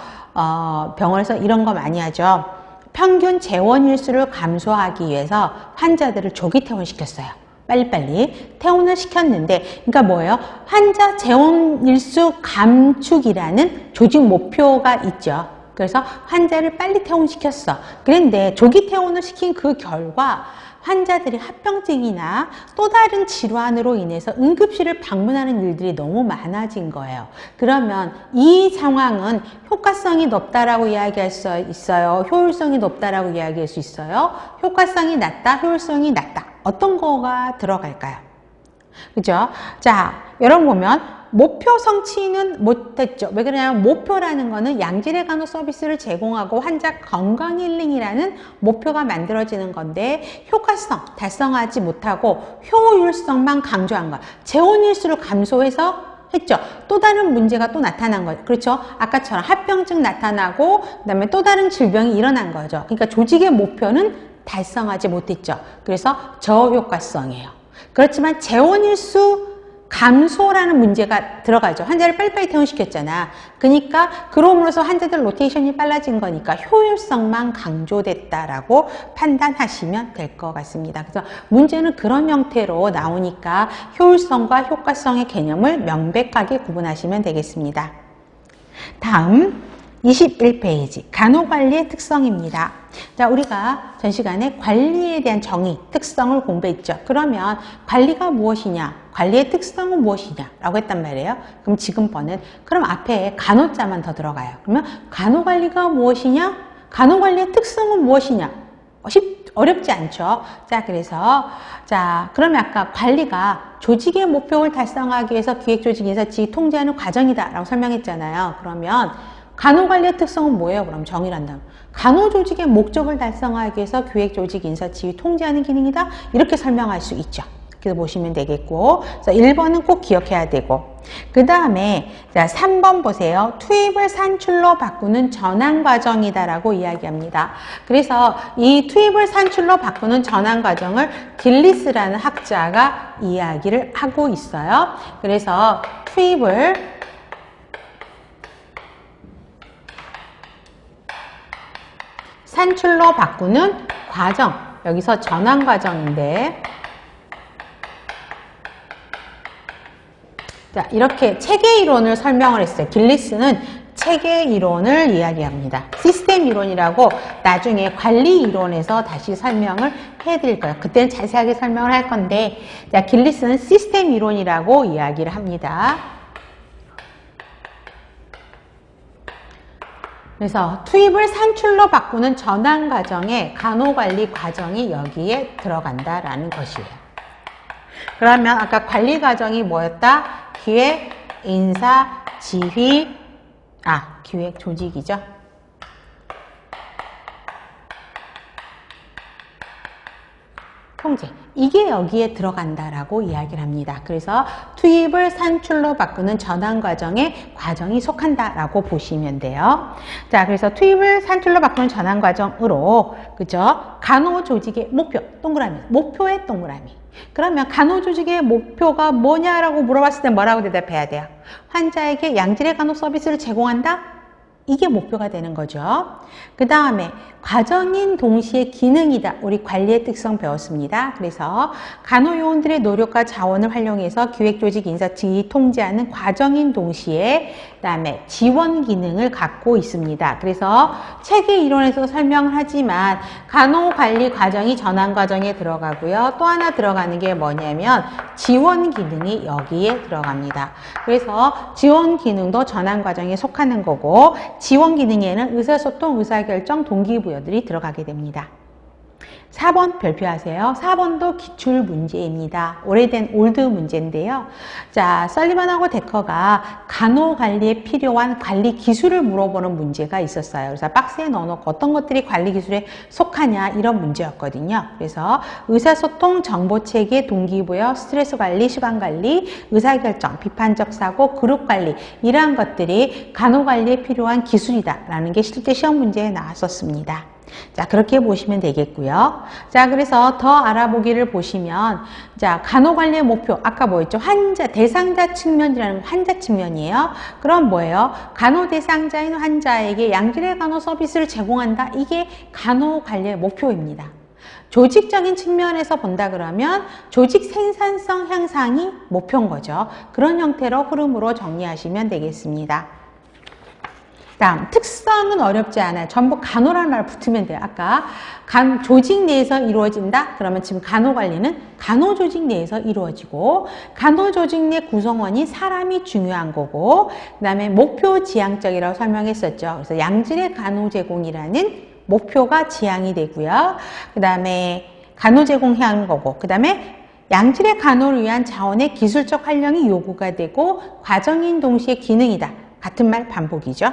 병원에서 이런 거 많이 하죠. 평균 재원일수를 감소하기 위해서 환자들을 조기 퇴원시켰어요. 빨리빨리 퇴원을 시켰는데, 그러니까 뭐예요? 환자 재원일수 감축이라는 조직 목표가 있죠. 그래서 환자를 빨리 퇴원시켰어. 그런데 조기 퇴원을 시킨 그 결과 환자들이 합병증이나 또 다른 질환으로 인해서 응급실을 방문하는 일들이 너무 많아진 거예요. 그러면 이 상황은 효과성이 높다라고 이야기할 수 있어요? 효율성이 높다라고 이야기할 수 있어요? 효과성이 낮다, 효율성이 낮다. 어떤 거가 들어갈까요? 그죠? 자, 여러분 보면 목표 성취는 못했죠. 왜 그러냐면 목표라는 거는 양질의 간호 서비스를 제공하고 환자 건강 힐링이라는 목표가 만들어지는 건데 효과성 달성하지 못하고 효율성만 강조한 거야. 재원일수를 감소해서 했죠. 또 다른 문제가 또 나타난 거죠. 그렇죠? 아까처럼 합병증 나타나고 그다음에 또 다른 질병이 일어난 거죠. 그러니까 조직의 목표는 달성하지 못했죠. 그래서 저효과성이에요. 그렇지만 재원일수 감소라는 문제가 들어가죠. 환자를 빨리빨리 퇴원시켰잖아. 그러니까 그럼으로써 환자들 로테이션이 빨라진 거니까 효율성만 강조됐다라고 판단하시면 될 것 같습니다. 그래서 문제는 그런 형태로 나오니까 효율성과 효과성의 개념을 명백하게 구분하시면 되겠습니다. 다음 21페이지 간호관리의 특성입니다. 자, 우리가 전 시간에 관리에 대한 정의, 특성을 공부했죠. 그러면 관리가 무엇이냐, 관리의 특성은 무엇이냐 라고 했단 말이에요. 그럼 지금 번은 그럼 앞에 간호자만 더 들어가요. 그러면 간호관리가 무엇이냐, 간호관리의 특성은 무엇이냐, 어렵지 않죠. 자, 그래서 그러면 아까 관리가 조직의 목표를 달성하기 위해서 기획조직에서 지휘 통제하는 과정이다 라고 설명했잖아요. 그러면 간호관리의 특성은 뭐예요? 그럼 정의를 한다면 간호조직의 목적을 달성하기 위해서 기획조직, 인사, 지휘, 통제하는 기능이다. 이렇게 설명할 수 있죠. 그래서 보시면 되겠고, 그래서 1번은 꼭 기억해야 되고, 그 다음에 3번 보세요. 투입을 산출로 바꾸는 전환 과정이다라고 이야기합니다. 그래서 이 투입을 산출로 바꾸는 전환 과정을 길리스라는 학자가 이야기를 하고 있어요. 그래서 투입을 산출로 바꾸는 과정, 여기서 전환 과정인데, 자, 이렇게 체계 이론을 설명을 했어요. 길리스는 체계 이론을 이야기합니다. 시스템 이론이라고 나중에 관리 이론에서 다시 설명을 해드릴 거예요. 그때는 자세하게 설명을 할 건데, 자, 길리스는 시스템 이론이라고 이야기를 합니다. 그래서 투입을 산출로 바꾸는 전환 과정에 간호관리 과정이 여기에 들어간다라는 것이에요. 그러면 아까 관리 과정이 뭐였다? 기획, 인사, 지휘, 기획 조직이죠. 통제. 이게 여기에 들어간다라고 이야기를 합니다. 그래서 투입을 산출로 바꾸는 전환 과정에 과정이 속한다라고 보시면 돼요. 자, 그래서 투입을 산출로 바꾸는 전환 과정으로, 그죠? 간호조직의 목표, 동그라미, 목표의 동그라미. 그러면 간호조직의 목표가 뭐냐라고 물어봤을 때 뭐라고 대답해야 돼요? 환자에게 양질의 간호 서비스를 제공한다? 이게 목표가 되는 거죠. 그 다음에 과정인 동시에 기능이다. 우리 관리의 특성 배웠습니다. 그래서 간호요원들의 노력과 자원을 활용해서 기획조직, 인사, 지휘, 통제하는 과정인 동시에 그다음에 지원 기능을 갖고 있습니다. 그래서 체계 이론에서 설명을 하지만 간호관리 과정이 전환 과정에 들어가고요. 또 하나 들어가는 게 뭐냐면 지원 기능이 여기에 들어갑니다. 그래서 지원 기능도 전환 과정에 속하는 거고, 지원 기능에는 의사소통, 의사결정, 동기부여들이 들어가게 됩니다. 4번 별표하세요. 4번도 기출 문제입니다. 오래된 올드 문제인데요. 자, 설리반하고 데커가 간호관리에 필요한 관리 기술을 물어보는 문제가 있었어요. 그래서 박스에 넣어놓고 어떤 것들이 관리 기술에 속하냐 이런 문제였거든요. 그래서 의사소통, 정보체계, 동기부여, 스트레스 관리, 시간 관리, 의사결정, 비판적 사고, 그룹 관리 이러한 것들이 간호관리에 필요한 기술이다라는 게 실제 시험 문제에 나왔었습니다. 자, 그렇게 보시면 되겠고요. 자, 그래서 더 알아보기를 보시면, 자, 간호관리의 목표, 아까 뭐였죠? 환자, 대상자 측면이라는 환자 측면이에요. 그럼 뭐예요? 간호 대상자인 환자에게 양질의 간호 서비스를 제공한다. 이게 간호관리의 목표입니다. 조직적인 측면에서 본다 그러면 조직 생산성 향상이 목표인 거죠. 그런 형태로 흐름으로 정리하시면 되겠습니다. 다음, 특성은 어렵지 않아요. 전부 간호라는 말 붙으면 돼요. 아까 조직 내에서 이루어진다? 그러면 지금 간호관리는 간호조직 내에서 이루어지고, 간호조직 내 구성원이 사람이 중요한 거고, 그 다음에 목표 지향적이라고 설명했었죠. 그래서 양질의 간호 제공이라는 목표가 지향이 되고요. 그 다음에 간호 제공하는 거고, 그 다음에 양질의 간호를 위한 자원의 기술적 활용이 요구가 되고, 과정인 동시에 기능이다. 같은 말 반복이죠.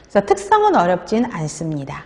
그래서 특성은 어렵진 않습니다.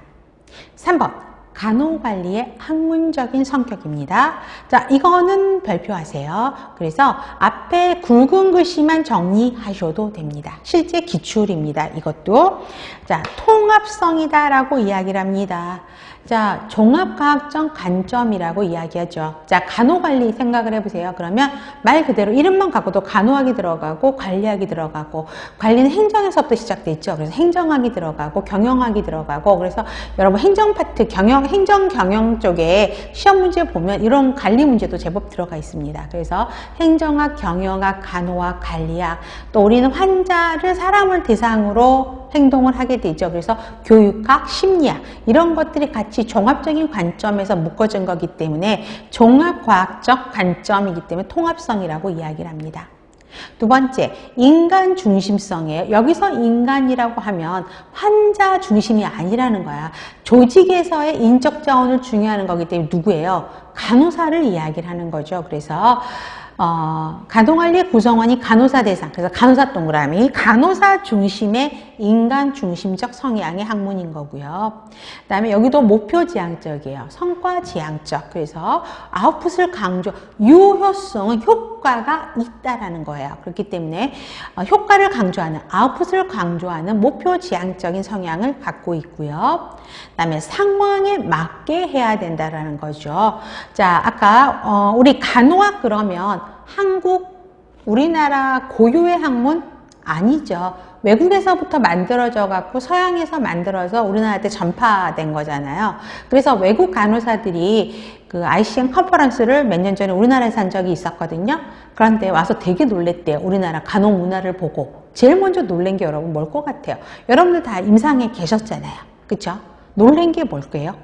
3번, 간호관리의 학문적인 성격입니다. 자, 이거는 별표하세요. 그래서 앞에 굵은 글씨만 정리하셔도 됩니다. 실제 기출입니다. 이것도. 자, 통합성이다라고 이야기를 합니다. 자, 종합과학적 관점이라고 이야기하죠. 자, 간호관리 생각을 해보세요. 그러면 말 그대로 이름만 갖고도 간호학이 들어가고 관리학이 들어가고, 관리는 행정에서부터 시작돼 있죠. 그래서 행정학이 들어가고 경영학이 들어가고, 그래서 여러분 행정 파트, 행정 경영 쪽에 시험 문제 보면 이런 관리 문제도 제법 들어가 있습니다. 그래서 행정학, 경영학, 간호학, 관리학, 또 우리는 환자를, 사람을 대상으로 행동을 하게 되죠. 그래서 교육학, 심리학, 이런 것들이 같이 종합적인 관점에서 묶어진 거기 때문에 종합과학적 관점이기 때문에 통합성이라고 이야기를 합니다. 두 번째, 인간 중심성이에요. 여기서 인간이라고 하면 환자 중심이 아니라는 거야. 조직에서의 인적 자원을 중요하는 거기 때문에 누구예요? 간호사를 이야기를 하는 거죠. 그래서 간호관리의 구성원이 간호사 대상, 그래서 간호사 동그라미, 간호사 중심의 인간 중심적 성향의 학문인 거고요. 그 다음에 여기도 목표 지향적이에요. 성과 지향적. 그래서 아웃풋을 강조, 유효성은 효과가 있다라는 거예요. 그렇기 때문에 효과를 강조하는, 아웃풋을 강조하는 목표 지향적인 성향을 갖고 있고요. 그 다음에 상황에 맞게 해야 된다라는 거죠. 자, 아까 우리 간호학 그러면 우리나라 고유의 학문 아니죠. 외국에서부터 만들어져 갖고 서양에서 만들어서 우리나라한테 전파된 거잖아요. 그래서 외국 간호사들이 그 ICM 컨퍼런스를 몇 년 전에 우리나라에서 한 적이 있었거든요. 그런데 와서 되게 놀랬대요. 우리나라 간호 문화를 보고. 제일 먼저 놀란 게 여러분 뭘 것 같아요? 여러분들 다 임상에 계셨잖아요. 그렇죠? 놀란 게 뭘까요?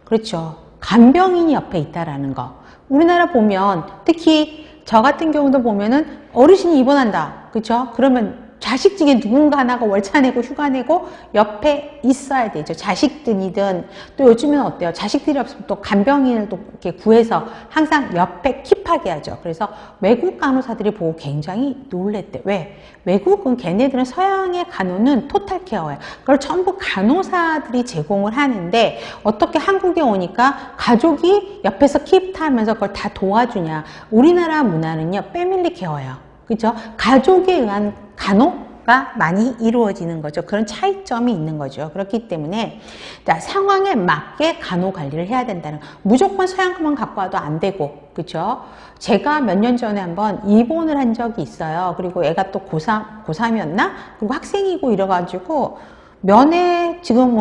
그렇죠. 간병인이 옆에 있다라는 거. 우리나라 보면 특히 저 같은 경우도 보면은 어르신이 입원한다. 그렇죠? 그러면 자식 중에 누군가 하나가 월차 내고 휴가 내고 옆에 있어야 되죠. 자식들이든, 또 요즘에는 어때요? 자식들이 없으면 또 간병인을 또 이렇게 구해서 항상 옆에 킵하게 하죠. 그래서 외국 간호사들이 보고 굉장히 놀랬대. 왜? 외국은 걔네들은 서양의 간호는 토탈 케어예요. 그걸 전부 간호사들이 제공을 하는데 어떻게 한국에 오니까 가족이 옆에서 킵하면서 그걸 다 도와주냐. 우리나라 문화는요, 패밀리 케어예요. 그죠? 가족에 의한 간호가 많이 이루어지는 거죠. 그런 차이점이 있는 거죠. 그렇기 때문에 자, 상황에 맞게 간호 관리를 해야 된다는, 무조건 서양만 갖고 와도 안 되고, 그죠? 제가 몇 년 전에 한번 입원을 한 적이 있어요. 그리고 애가 또 고3이었나? 그리고 학생이고 이래가지고 면회, 지금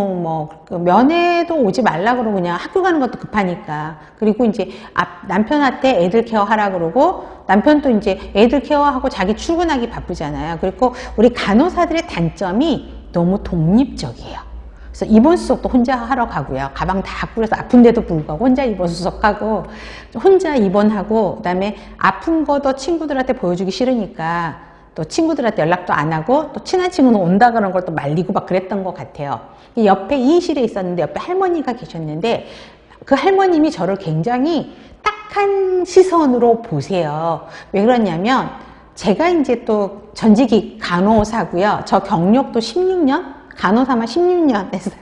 면회도 오지 말라 그러고 그냥 학교 가는 것도 급하니까. 그리고 이제 남편한테 애들 케어하라 그러고, 남편도 이제 애들 케어하고 자기 출근하기 바쁘잖아요. 그리고 우리 간호사들의 단점이 너무 독립적이에요. 그래서 입원 수속도 혼자 하러 가고요. 가방 다 꾸려서 아픈데도 불구하고 혼자 입원 수속하고, 혼자 입원하고, 그 다음에 아픈 거도 친구들한테 보여주기 싫으니까 또 친구들한테 연락도 안 하고, 또 친한 친구는 온다 그런 걸 또 말리고 막 그랬던 것 같아요. 옆에 이인실에 있었는데 옆에 할머니가 계셨는데 그 할머님이 저를 굉장히 딱한 시선으로 보세요. 왜 그러냐면 제가 이제 또 전직이 간호사고요. 저 경력도 16년? 간호사만 16년 했어요.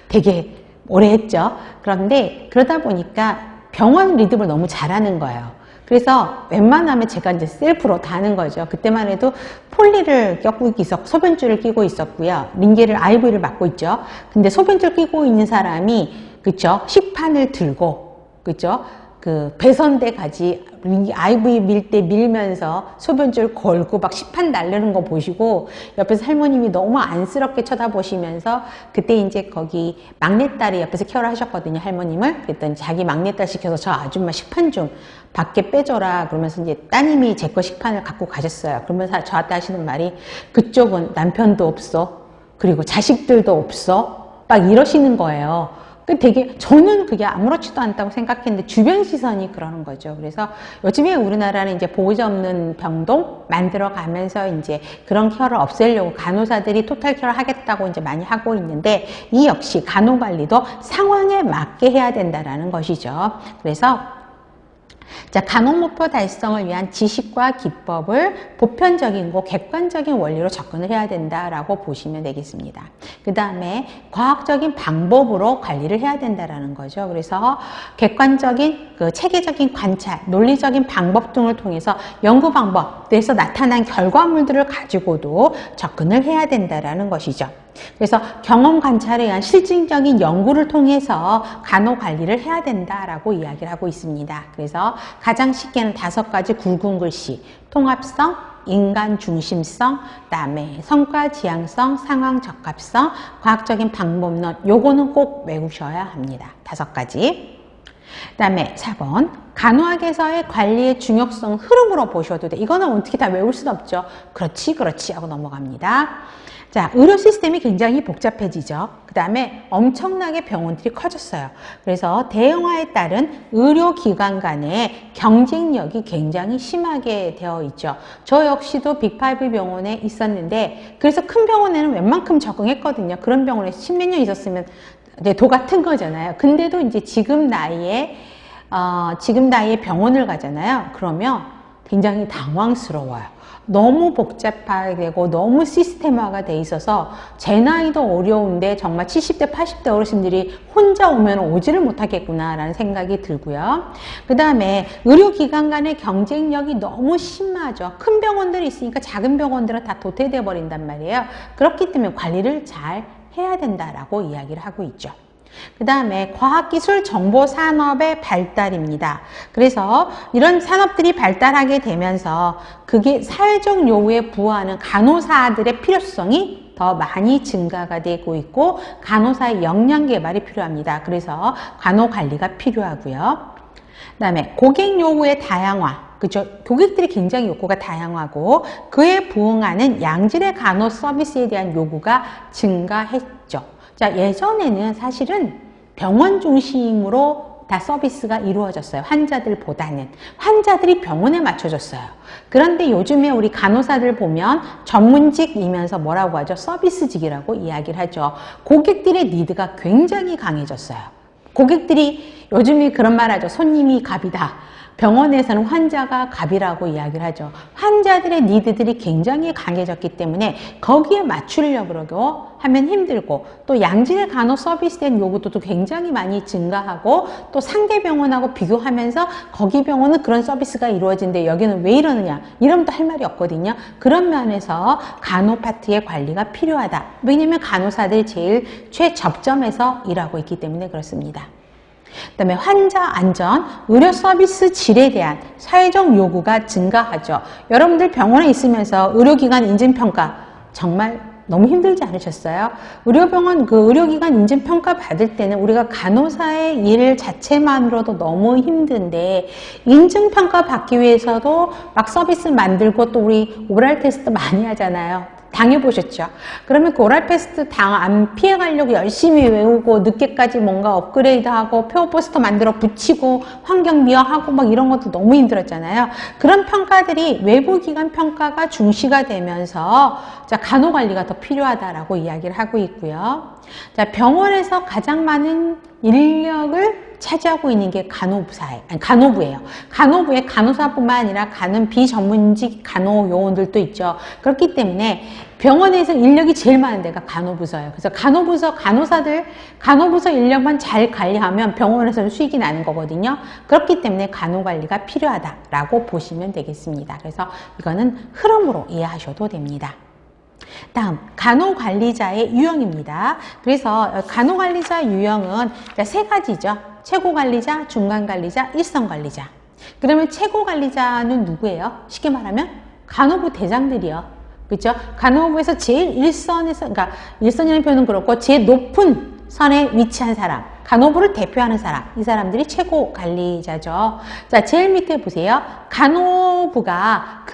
되게 오래 했죠. 그런데 그러다 보니까 병원 리듬을 너무 잘하는 거예요. 그래서 웬만하면 제가 이제 셀프로 다 하는 거죠. 그때만 해도 폴리를 껴고 소변줄을 끼고 있었고요. 링겔을 IV를 맞고 있죠. 근데 소변줄 끼고 있는 사람이, 그쵸? 식판을 들고, 그쵸? 그 배선대 가지 IV 밀 때 밀면서 소변줄 걸고 막 식판 날르는 거 보시고 옆에서 할머님이 너무 안쓰럽게 쳐다보시면서, 그때 이제 거기 막내딸이 옆에서 케어를 하셨거든요, 할머님을. 그랬더니 자기 막내딸 시켜서 저 아줌마 식판 좀 밖에 빼줘라 그러면서 이제 따님이 제 거 식판을 갖고 가셨어요. 그러면서 저한테 하시는 말이, 그쪽은 남편도 없어, 그리고 자식들도 없어, 막 이러시는 거예요. 되게, 저는 그게 아무렇지도 않다고 생각했는데 주변 시선이 그러는 거죠. 그래서 요즘에 우리나라는 이제 보호자 없는 병동 만들어 가면서 이제 그런 케어를 없애려고 간호사들이 토탈 케어를 하겠다고 이제 많이 하고 있는데, 이 역시 간호 관리도 상황에 맞게 해야 된다라는 것이죠. 그래서 자, 간호 목표 달성을 위한 지식과 기법을 보편적이고 객관적인 원리로 접근을 해야 된다라고 보시면 되겠습니다. 그 다음에 과학적인 방법으로 관리를 해야 된다라는 거죠. 그래서 객관적인 체계적인 관찰, 논리적인 방법 등을 통해서 연구 방법에서 나타난 결과물들을 가지고도 접근을 해야 된다라는 것이죠. 그래서 경험 관찰에 의한 실증적인 연구를 통해서 간호 관리를 해야 된다라고 이야기를 하고 있습니다. 그래서 가장 쉽게는 5가지 굵은 글씨, 통합성, 인간 중심성, 그다음에 성과 지향성, 상황 적합성, 과학적인 방법론, 요거는 꼭 외우셔야 합니다. 5가지. 그 다음에 4번, 간호학에서의 관리의 중요성 흐름으로 보셔도 돼. 이거는 어떻게 다 외울 수는 없죠. 그렇지 하고 넘어갑니다. 자, 의료 시스템이 굉장히 복잡해지죠. 그 다음에 엄청나게 병원들이 커졌어요. 그래서 대형화에 따른 의료기관 간의 경쟁력이 굉장히 심하게 되어 있죠. 저 역시도 빅5 병원에 있었는데, 그래서 큰 병원에는 웬만큼 적응했거든요. 그런 병원에 10몇 년 있었으면 도 같은 거잖아요. 근데도 이제 지금 나이에 병원을 가잖아요. 그러면 굉장히 당황스러워요. 너무 복잡하고 너무 시스템화가 돼 있어서 제 나이도 어려운데 정말 70대, 80대 어르신들이 혼자 오면 오지를 못하겠구나라는 생각이 들고요. 그 다음에 의료기관 간의 경쟁력이 너무 심하죠. 큰 병원들이 있으니까 작은 병원들은 다 도태돼 버린단 말이에요. 그렇기 때문에 관리를 잘 해야 된다라고 이야기를 하고 있죠. 그 다음에 과학기술 정보산업의 발달입니다. 그래서 이런 산업들이 발달하게 되면서 그게 사회적 요구에 부합하는 간호사들의 필요성이 더 많이 증가가 되고 있고 간호사의 역량 개발이 필요합니다. 그래서 간호관리가 필요하고요. 그 다음에 고객 요구의 다양화. 그죠? 고객들이 굉장히 욕구가 다양하고 그에 부응하는 양질의 간호 서비스에 대한 요구가 증가했죠. 자, 예전에는 사실은 병원 중심으로 다 서비스가 이루어졌어요. 환자들보다는. 환자들이 병원에 맞춰줬어요. 그런데 요즘에 우리 간호사들 보면 전문직이면서 뭐라고 하죠? 서비스직이라고 이야기를 하죠. 고객들의 니드가 굉장히 강해졌어요. 고객들이 요즘에 그런 말 하죠. 손님이 갑이다. 병원에서는 환자가 갑이라고 이야기를 하죠. 환자들의 니드들이 굉장히 강해졌기 때문에 거기에 맞추려고 하면 힘들고 또 양질의 간호 서비스에 대한 요구도 굉장히 많이 증가하고 또 상대 병원하고 비교하면서 거기 병원은 그런 서비스가 이루어진데 여기는 왜 이러느냐 이러면 또 할 말이 없거든요. 그런 면에서 간호 파트의 관리가 필요하다. 왜냐하면 간호사들이 제일 최접점에서 일하고 있기 때문에 그렇습니다. 그 다음에 환자 안전, 의료 서비스 질에 대한 사회적 요구가 증가하죠. 여러분들 병원에 있으면서 의료기관 인증평가 정말 너무 힘들지 않으셨어요? 의료기관 인증평가 받을 때는 우리가 간호사의 일 자체만으로도 너무 힘든데 인증평가 받기 위해서도 막 서비스 만들고 또 우리 오랄 테스트 많이 하잖아요. 당해보셨죠? 그러면 그 오랄 테스트 안 피해가려고 열심히 외우고 늦게까지 뭔가 업그레이드하고 표 포스터 만들어 붙이고 환경 미화하고 막 이런 것도 너무 힘들었잖아요. 그런 평가들이 외부기관 평가가 중시가 되면서 자, 간호관리가 더 필요하다라고 이야기를 하고 있고요. 자, 병원에서 가장 많은 인력을 차지하고 있는 게 간호부예요. 간호부에 간호사뿐만 아니라 비전문직 간호 요원들도 있죠. 그렇기 때문에 병원에서 인력이 제일 많은 데가 간호부서예요. 그래서 간호부서 인력만 잘 관리하면 병원에서는 수익이 나는 거거든요. 그렇기 때문에 간호관리가 필요하다라고 보시면 되겠습니다. 그래서 이거는 흐름으로 이해하셔도 됩니다. 다음, 간호관리자의 유형입니다. 그래서 간호관리자 유형은 3가지죠. 최고관리자, 중간관리자, 일선관리자. 그러면 최고관리자는 누구예요? 쉽게 말하면 간호부 대장들이요. 그렇죠? 간호부에서 제일 그러니까 일선이라는 표현은 그렇고 제일 높은 선에 위치한 사람, 간호부를 대표하는 사람, 이 사람들이 최고 관리자죠. 자, 제일 밑에 보세요. 간호부가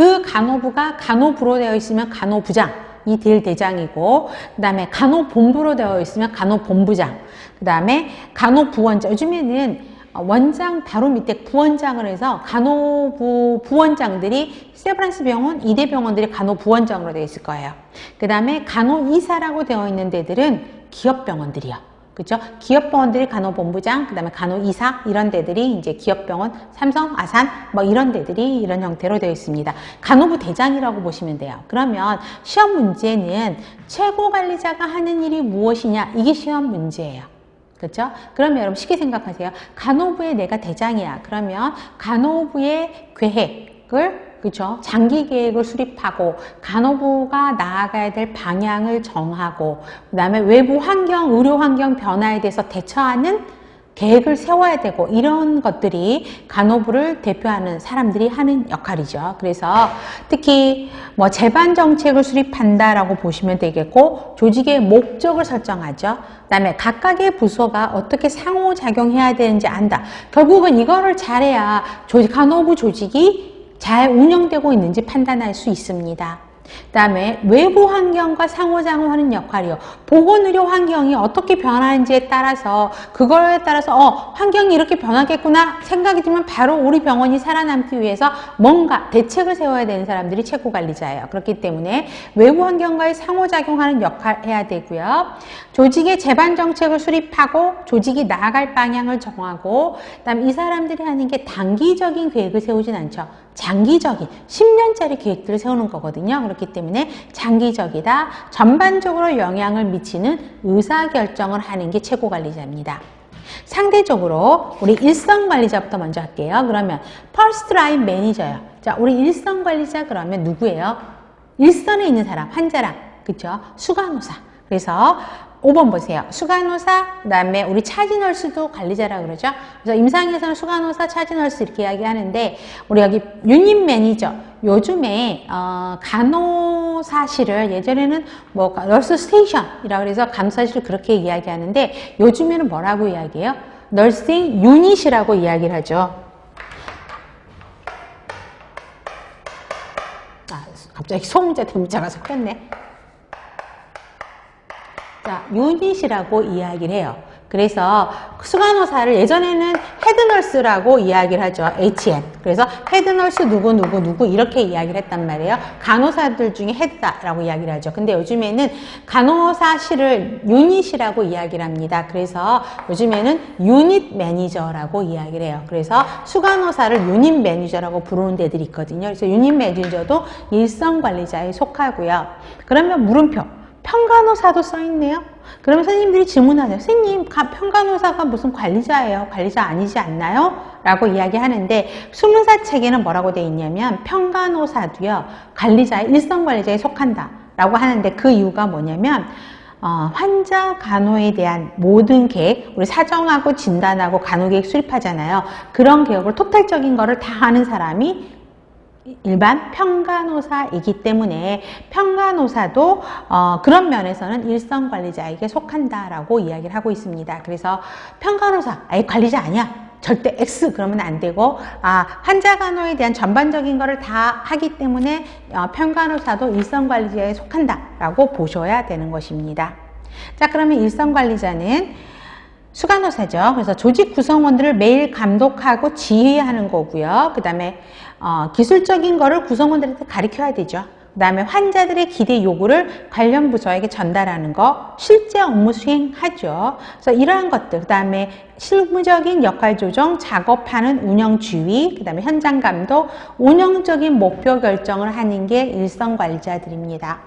간호부로 되어 있으면 간호부장, 이 대장이고, 그 다음에 간호본부로 되어 있으면 간호본부장, 그 다음에 간호부원장. 요즘에는 원장 바로 밑에 부원장을 해서 간호부 부원장들이 세브란스 병원, 이대 병원들이 간호부원장으로 되어 있을 거예요. 그 다음에 간호이사라고 되어 있는 데들은 기업병원들이요. 그죠? 기업병원들이 간호본부장, 그 다음에 간호이사, 이런 데들이 이제 기업병원, 삼성, 아산, 뭐 이런 데들이 이런 형태로 되어 있습니다. 간호부 대장이라고 보시면 돼요. 그러면 시험 문제는 최고관리자가 하는 일이 무엇이냐? 이게 시험 문제예요. 그렇죠? 그러면 여러분 쉽게 생각하세요. 간호부의 내가 대장이야. 그러면 간호부의 계획을, 그죠? 장기 계획을 수립하고 간호부가 나아가야 될 방향을 정하고 그 다음에 외부 환경, 의료 환경 변화에 대해서 대처하는 계획을 세워야 되고 이런 것들이 간호부를 대표하는 사람들이 하는 역할이죠. 그래서 특히 뭐 제반 정책을 수립한다라고 보시면 되겠고 조직의 목적을 설정하죠. 그다음에 각각의 부서가 어떻게 상호작용해야 되는지 안다. 결국은 이거를 잘해야 간호부 조직이 잘 운영되고 있는지 판단할 수 있습니다. 그 다음에 외부 환경과 상호작용하는 역할이요. 보건의료 환경이 어떻게 변하는지에 따라서 그거에 따라서 환경이 이렇게 변하겠구나 생각이 들면 바로 우리 병원이 살아남기 위해서 뭔가 대책을 세워야 되는 사람들이 최고관리자예요. 그렇기 때문에 외부 환경과의 상호작용하는 역할을 해야 되고요. 조직의 제반 정책을 수립하고 조직이 나아갈 방향을 정하고 그다음 이 사람들이 하는 게 단기적인 계획을 세우진 않죠. 장기적인 10년짜리 계획들을 세우는 거거든요. 그렇기 때문에 장기적이다. 전반적으로 영향을 미치는 의사결정을 하는 게 최고관리자입니다. 상대적으로 우리 일선관리자부터 먼저 할게요. 그러면 퍼스트 라인 매니저예요. 자, 우리 일선관리자 그러면 누구예요? 일선에 있는 사람, 환자랑, 그쵸? 수간호사. 그래서 5번 보세요. 수간호사, 그 다음에 우리 차지널스도 관리자라고 그러죠. 그래서 임상에서는 수간호사, 차지널스 이렇게 이야기하는데 우리 여기 유닛 매니저, 요즘에 간호사실을 예전에는 뭐 널스 스테이션이라고 해서 간호사실을 그렇게 이야기하는데 요즘에는 뭐라고 이야기해요? 널싱 유닛이라고 이야기를 하죠. 갑자기 소문자 대문자가 섞였네. 자, 유닛이라고 이야기를 해요. 그래서 수간호사를 예전에는 헤드널스라고 이야기를 하죠. HN. 그래서 헤드널스 누구 이렇게 이야기를 했단 말이에요. 간호사들 중에 헤드다라고 이야기를 하죠. 근데 요즘에는 간호사실을 유닛이라고 이야기를 합니다. 그래서 요즘에는 유닛 매니저라고 이야기를 해요. 그래서 수간호사를 유닛 매니저라고 부르는 데들이 있거든요. 그래서 유닛 매니저도 일선관리자에 속하고요. 그러면 물음표. 평간호사도 써있네요. 그러면 선생님들이 질문하세요. 선생님, 평간호사가 무슨 관리자예요? 관리자 아니지 않나요? 라고 이야기하는데 수문사 책에는 뭐라고 되어 있냐면 평간호사도요. 관리자의 일선관리자에 속한다 라고 하는데 그 이유가 뭐냐면 환자 간호에 대한 모든 계획, 우리 사정하고 진단하고 간호계획 수립하잖아요. 그런 계획을 토탈적인 거를 다 하는 사람이 일반 평간호사이기 때문에 평간호사도 그런 면에서는 일선관리자에게 속한다라고 이야기를 하고 있습니다. 그래서 평간호사, 아예 관리자 아니야. 절대 X 그러면 안 되고 환자 간호에 대한 전반적인 거를 다 하기 때문에 평간호사도 일선관리자에 속한다라고 보셔야 되는 것입니다. 자, 그러면 일선관리자는 수간호사죠. 그래서 조직 구성원들을 매일 감독하고 지휘하는 거고요. 그 다음에 기술적인 거를 구성원들한테 가르쳐야 되죠. 그 다음에 환자들의 기대 요구를 관련 부서에게 전달하는 거, 실제 업무 수행하죠. 그래서 이러한 것들, 그 다음에 실무적인 역할 조정, 작업하는 운영 지휘, 그 다음에 현장 감독, 운영적인 목표 결정을 하는 게 일선관리자들입니다.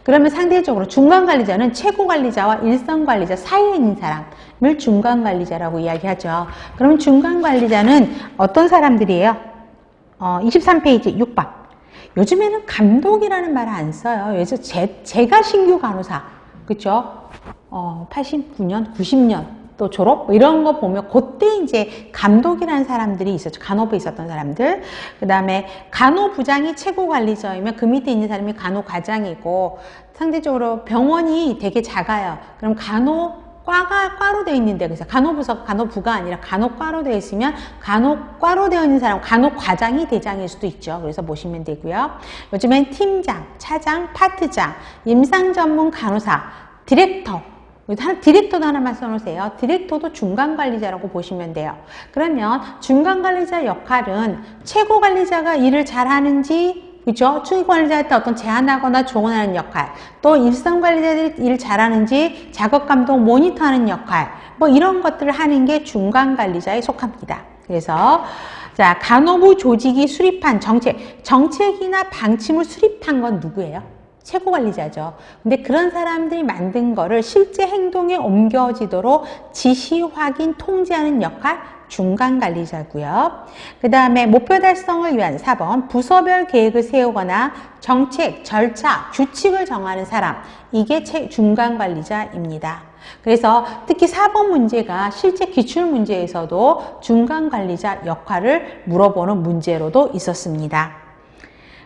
그러면 상대적으로 중간관리자는 최고관리자와 일선관리자 사이에 있는 사람을 중간관리자라고 이야기하죠. 그럼 중간관리자는 어떤 사람들이에요? 23페이지 6번. 요즘에는 감독이라는 말을 안 써요. 그래서 제가 신규 간호사, 그쵸? 89년, 90년 또 졸업 뭐 이런 거 보면 그때 이제 감독이라는 사람들이 있었죠. 간호부에 있었던 사람들. 그 다음에 간호부장이 최고관리자이면 그 밑에 있는 사람이 간호과장이고 상대적으로 병원이 되게 작아요. 그럼 과로 되어 있는데, 그래서 간호부서, 간호부가 아니라 간호과로 되어 있으면 간호과로 되어 있는 사람, 간호과장이 대장일 수도 있죠. 그래서 보시면 되고요. 요즘엔 팀장, 차장, 파트장, 임상전문 간호사, 디렉터, 디렉터도 하나만 써놓으세요. 디렉터도 중간관리자라고 보시면 돼요. 그러면 중간관리자 역할은 최고관리자가 일을 잘하는지 그죠? 추기관리자한테 어떤 제안하거나 조언하는 역할, 또 일선관리자들이 일 잘하는지 작업 감독 모니터하는 역할, 뭐 이런 것들을 하는 게 중간관리자에 속합니다. 그래서 자, 간호부 조직이 수립한 정책이나 방침을 수립한 건 누구예요? 최고관리자죠. 근데 그런 사람들이 만든 거를 실제 행동에 옮겨지도록 지시, 확인, 통제하는 역할, 중간관리자고요. 그 다음에 목표 달성을 위한 4번, 부서별 계획을 세우거나 정책, 절차, 규칙을 정하는 사람, 이게 중간관리자입니다. 그래서 특히 4번 문제가 실제 기출문제에서도 중간관리자 역할을 물어보는 문제로도 있었습니다.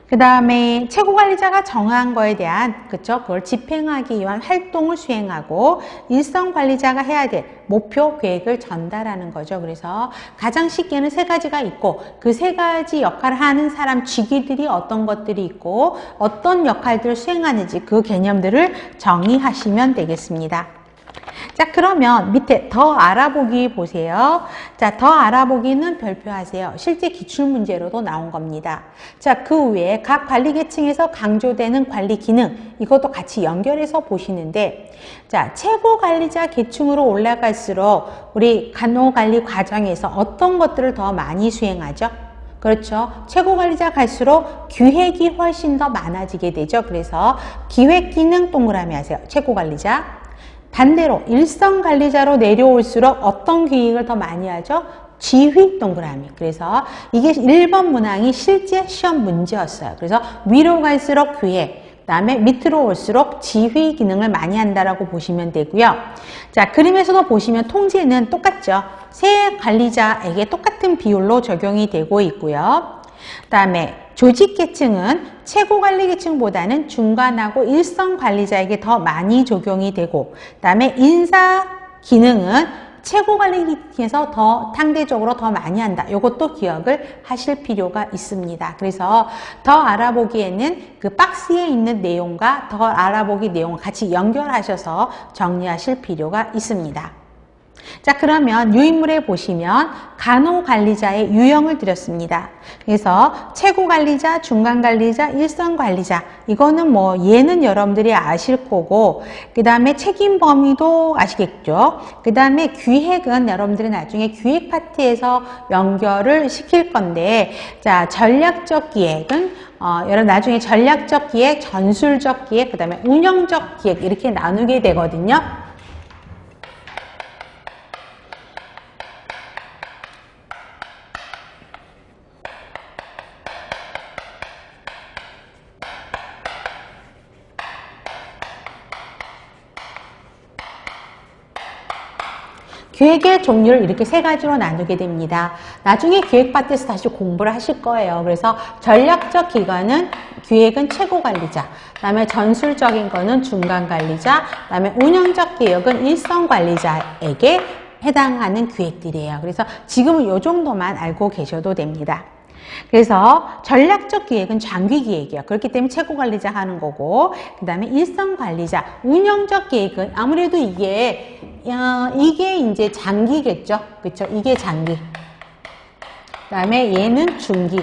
그 다음에 최고관리자가 정한 거에 대한 그걸 집행하기 위한 활동을 수행하고 일선관리자가 해야 될 목표 계획을 전달하는 거죠. 그래서 가장 쉽게는 세 가지가 있고 그 세 가지 역할을 하는 사람 직위들이 어떤 것들이 있고 어떤 역할들을 수행하는지 그 개념들을 정의하시면 되겠습니다. 자, 그러면 밑에 더 알아보기 보세요. 자, 더 알아보기는 별표하세요. 실제 기출문제로도 나온 겁니다. 자, 그 외에 각 관리 계층에서 강조되는 관리 기능, 이것도 같이 연결해서 보시는데, 자, 최고관리자 계층으로 올라갈수록 우리 간호관리 과정에서 어떤 것들을 더 많이 수행하죠? 그렇죠. 최고관리자 갈수록 기획이 훨씬 더 많아지게 되죠. 그래서 기획기능 동그라미 하세요. 최고관리자. 반대로 일선관리자로 내려올수록 어떤 기획을 더 많이 하죠? 지휘 동그라미. 그래서 이게 1번 문항이 실제 시험 문제였어요. 그래서 위로 갈수록 기획, 그 다음에 밑으로 올수록 지휘 기능을 많이 한다라고 보시면 되고요. 자, 그림에서도 보시면 통제는 똑같죠. 세 관리자에게 똑같은 비율로 적용이 되고 있고요. 그 다음에 조직계층은 최고관리계층보다는 중간하고 일선관리자에게 더 많이 적용이 되고, 그 다음에 인사기능은 최고관리계층에서 더 상대적으로 더 많이 한다. 이것도 기억을 하실 필요가 있습니다. 그래서 더 알아보기에는 그 박스에 있는 내용과 더 알아보기 내용을 같이 연결하셔서 정리하실 필요가 있습니다. 자, 그러면 유인물에 보시면 간호관리자의 유형을 드렸습니다. 그래서 최고관리자, 중간관리자, 일선관리자, 이거는 뭐 얘는 여러분들이 아실 거고, 그 다음에 책임 범위도 아시겠죠. 그 다음에 기획은 여러분들이 나중에 기획 파트에서 연결을 시킬 건데, 자, 전략적 기획은 여러분 나중에 전략적 기획, 전술적 기획, 그 다음에 운영적 기획 이렇게 나누게 되거든요. 기획의 종류를 이렇게 세 가지로 나누게 됩니다. 나중에 기획 파트에서 다시 공부를 하실 거예요. 그래서 전략적 기획은 최고관리자, 그 다음에 전술적인 거는 중간관리자, 그 다음에 운영적 기획은 일선관리자에게 해당하는 기획들이에요. 그래서 지금은 이 정도만 알고 계셔도 됩니다. 그래서 전략적 기획은 장기 기획이에요. 그렇기 때문에 최고관리자 하는 거고, 그 다음에 일선관리자, 운영적 기획은 아무래도 이게 이제 장기겠죠. 그렇죠? 이게 장기. 그 다음에 얘는 중기.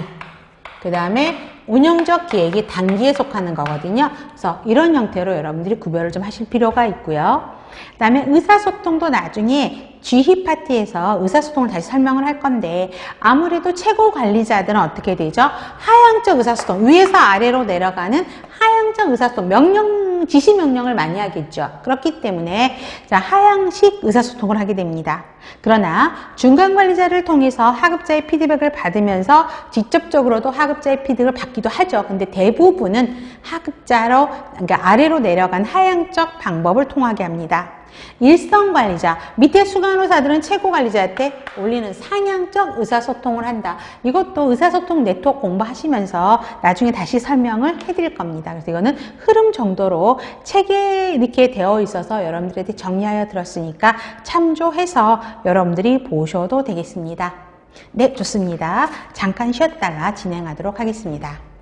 그 다음에 운영적 기획이 단기에 속하는 거거든요. 그래서 이런 형태로 여러분들이 구별을 좀 하실 필요가 있고요. 그 다음에 의사소통도 나중에 G 파트에서 의사소통을 다시 설명을 할 건데, 아무래도 최고관리자들은 어떻게 되죠? 하향적 의사소통, 위에서 아래로 내려가는 하향적 의사소통, 지시 명령을 많이 하겠죠. 그렇기 때문에 자, 하향식 의사소통을 하게 됩니다. 그러나 중간관리자를 통해서 하급자의 피드백을 받으면서 직접적으로도 하급자의 피드백을 받기도 하죠. 근데 대부분은 하급자로, 그러니까 아래로 내려간 하향적 방법을 통하게 합니다. 일선관리자, 밑에 수간호사들은 최고관리자한테 올리는 상향적 의사소통을 한다. 이것도 의사소통 네트워크 공부하시면서 나중에 다시 설명을 해드릴 겁니다. 그래서 이거는 흐름 정도로 책에 이렇게 되어 있어서 여러분들한테 정리하여 들었으니까 참조해서 여러분들이 보셔도 되겠습니다. 네, 좋습니다. 잠깐 쉬었다가 진행하도록 하겠습니다.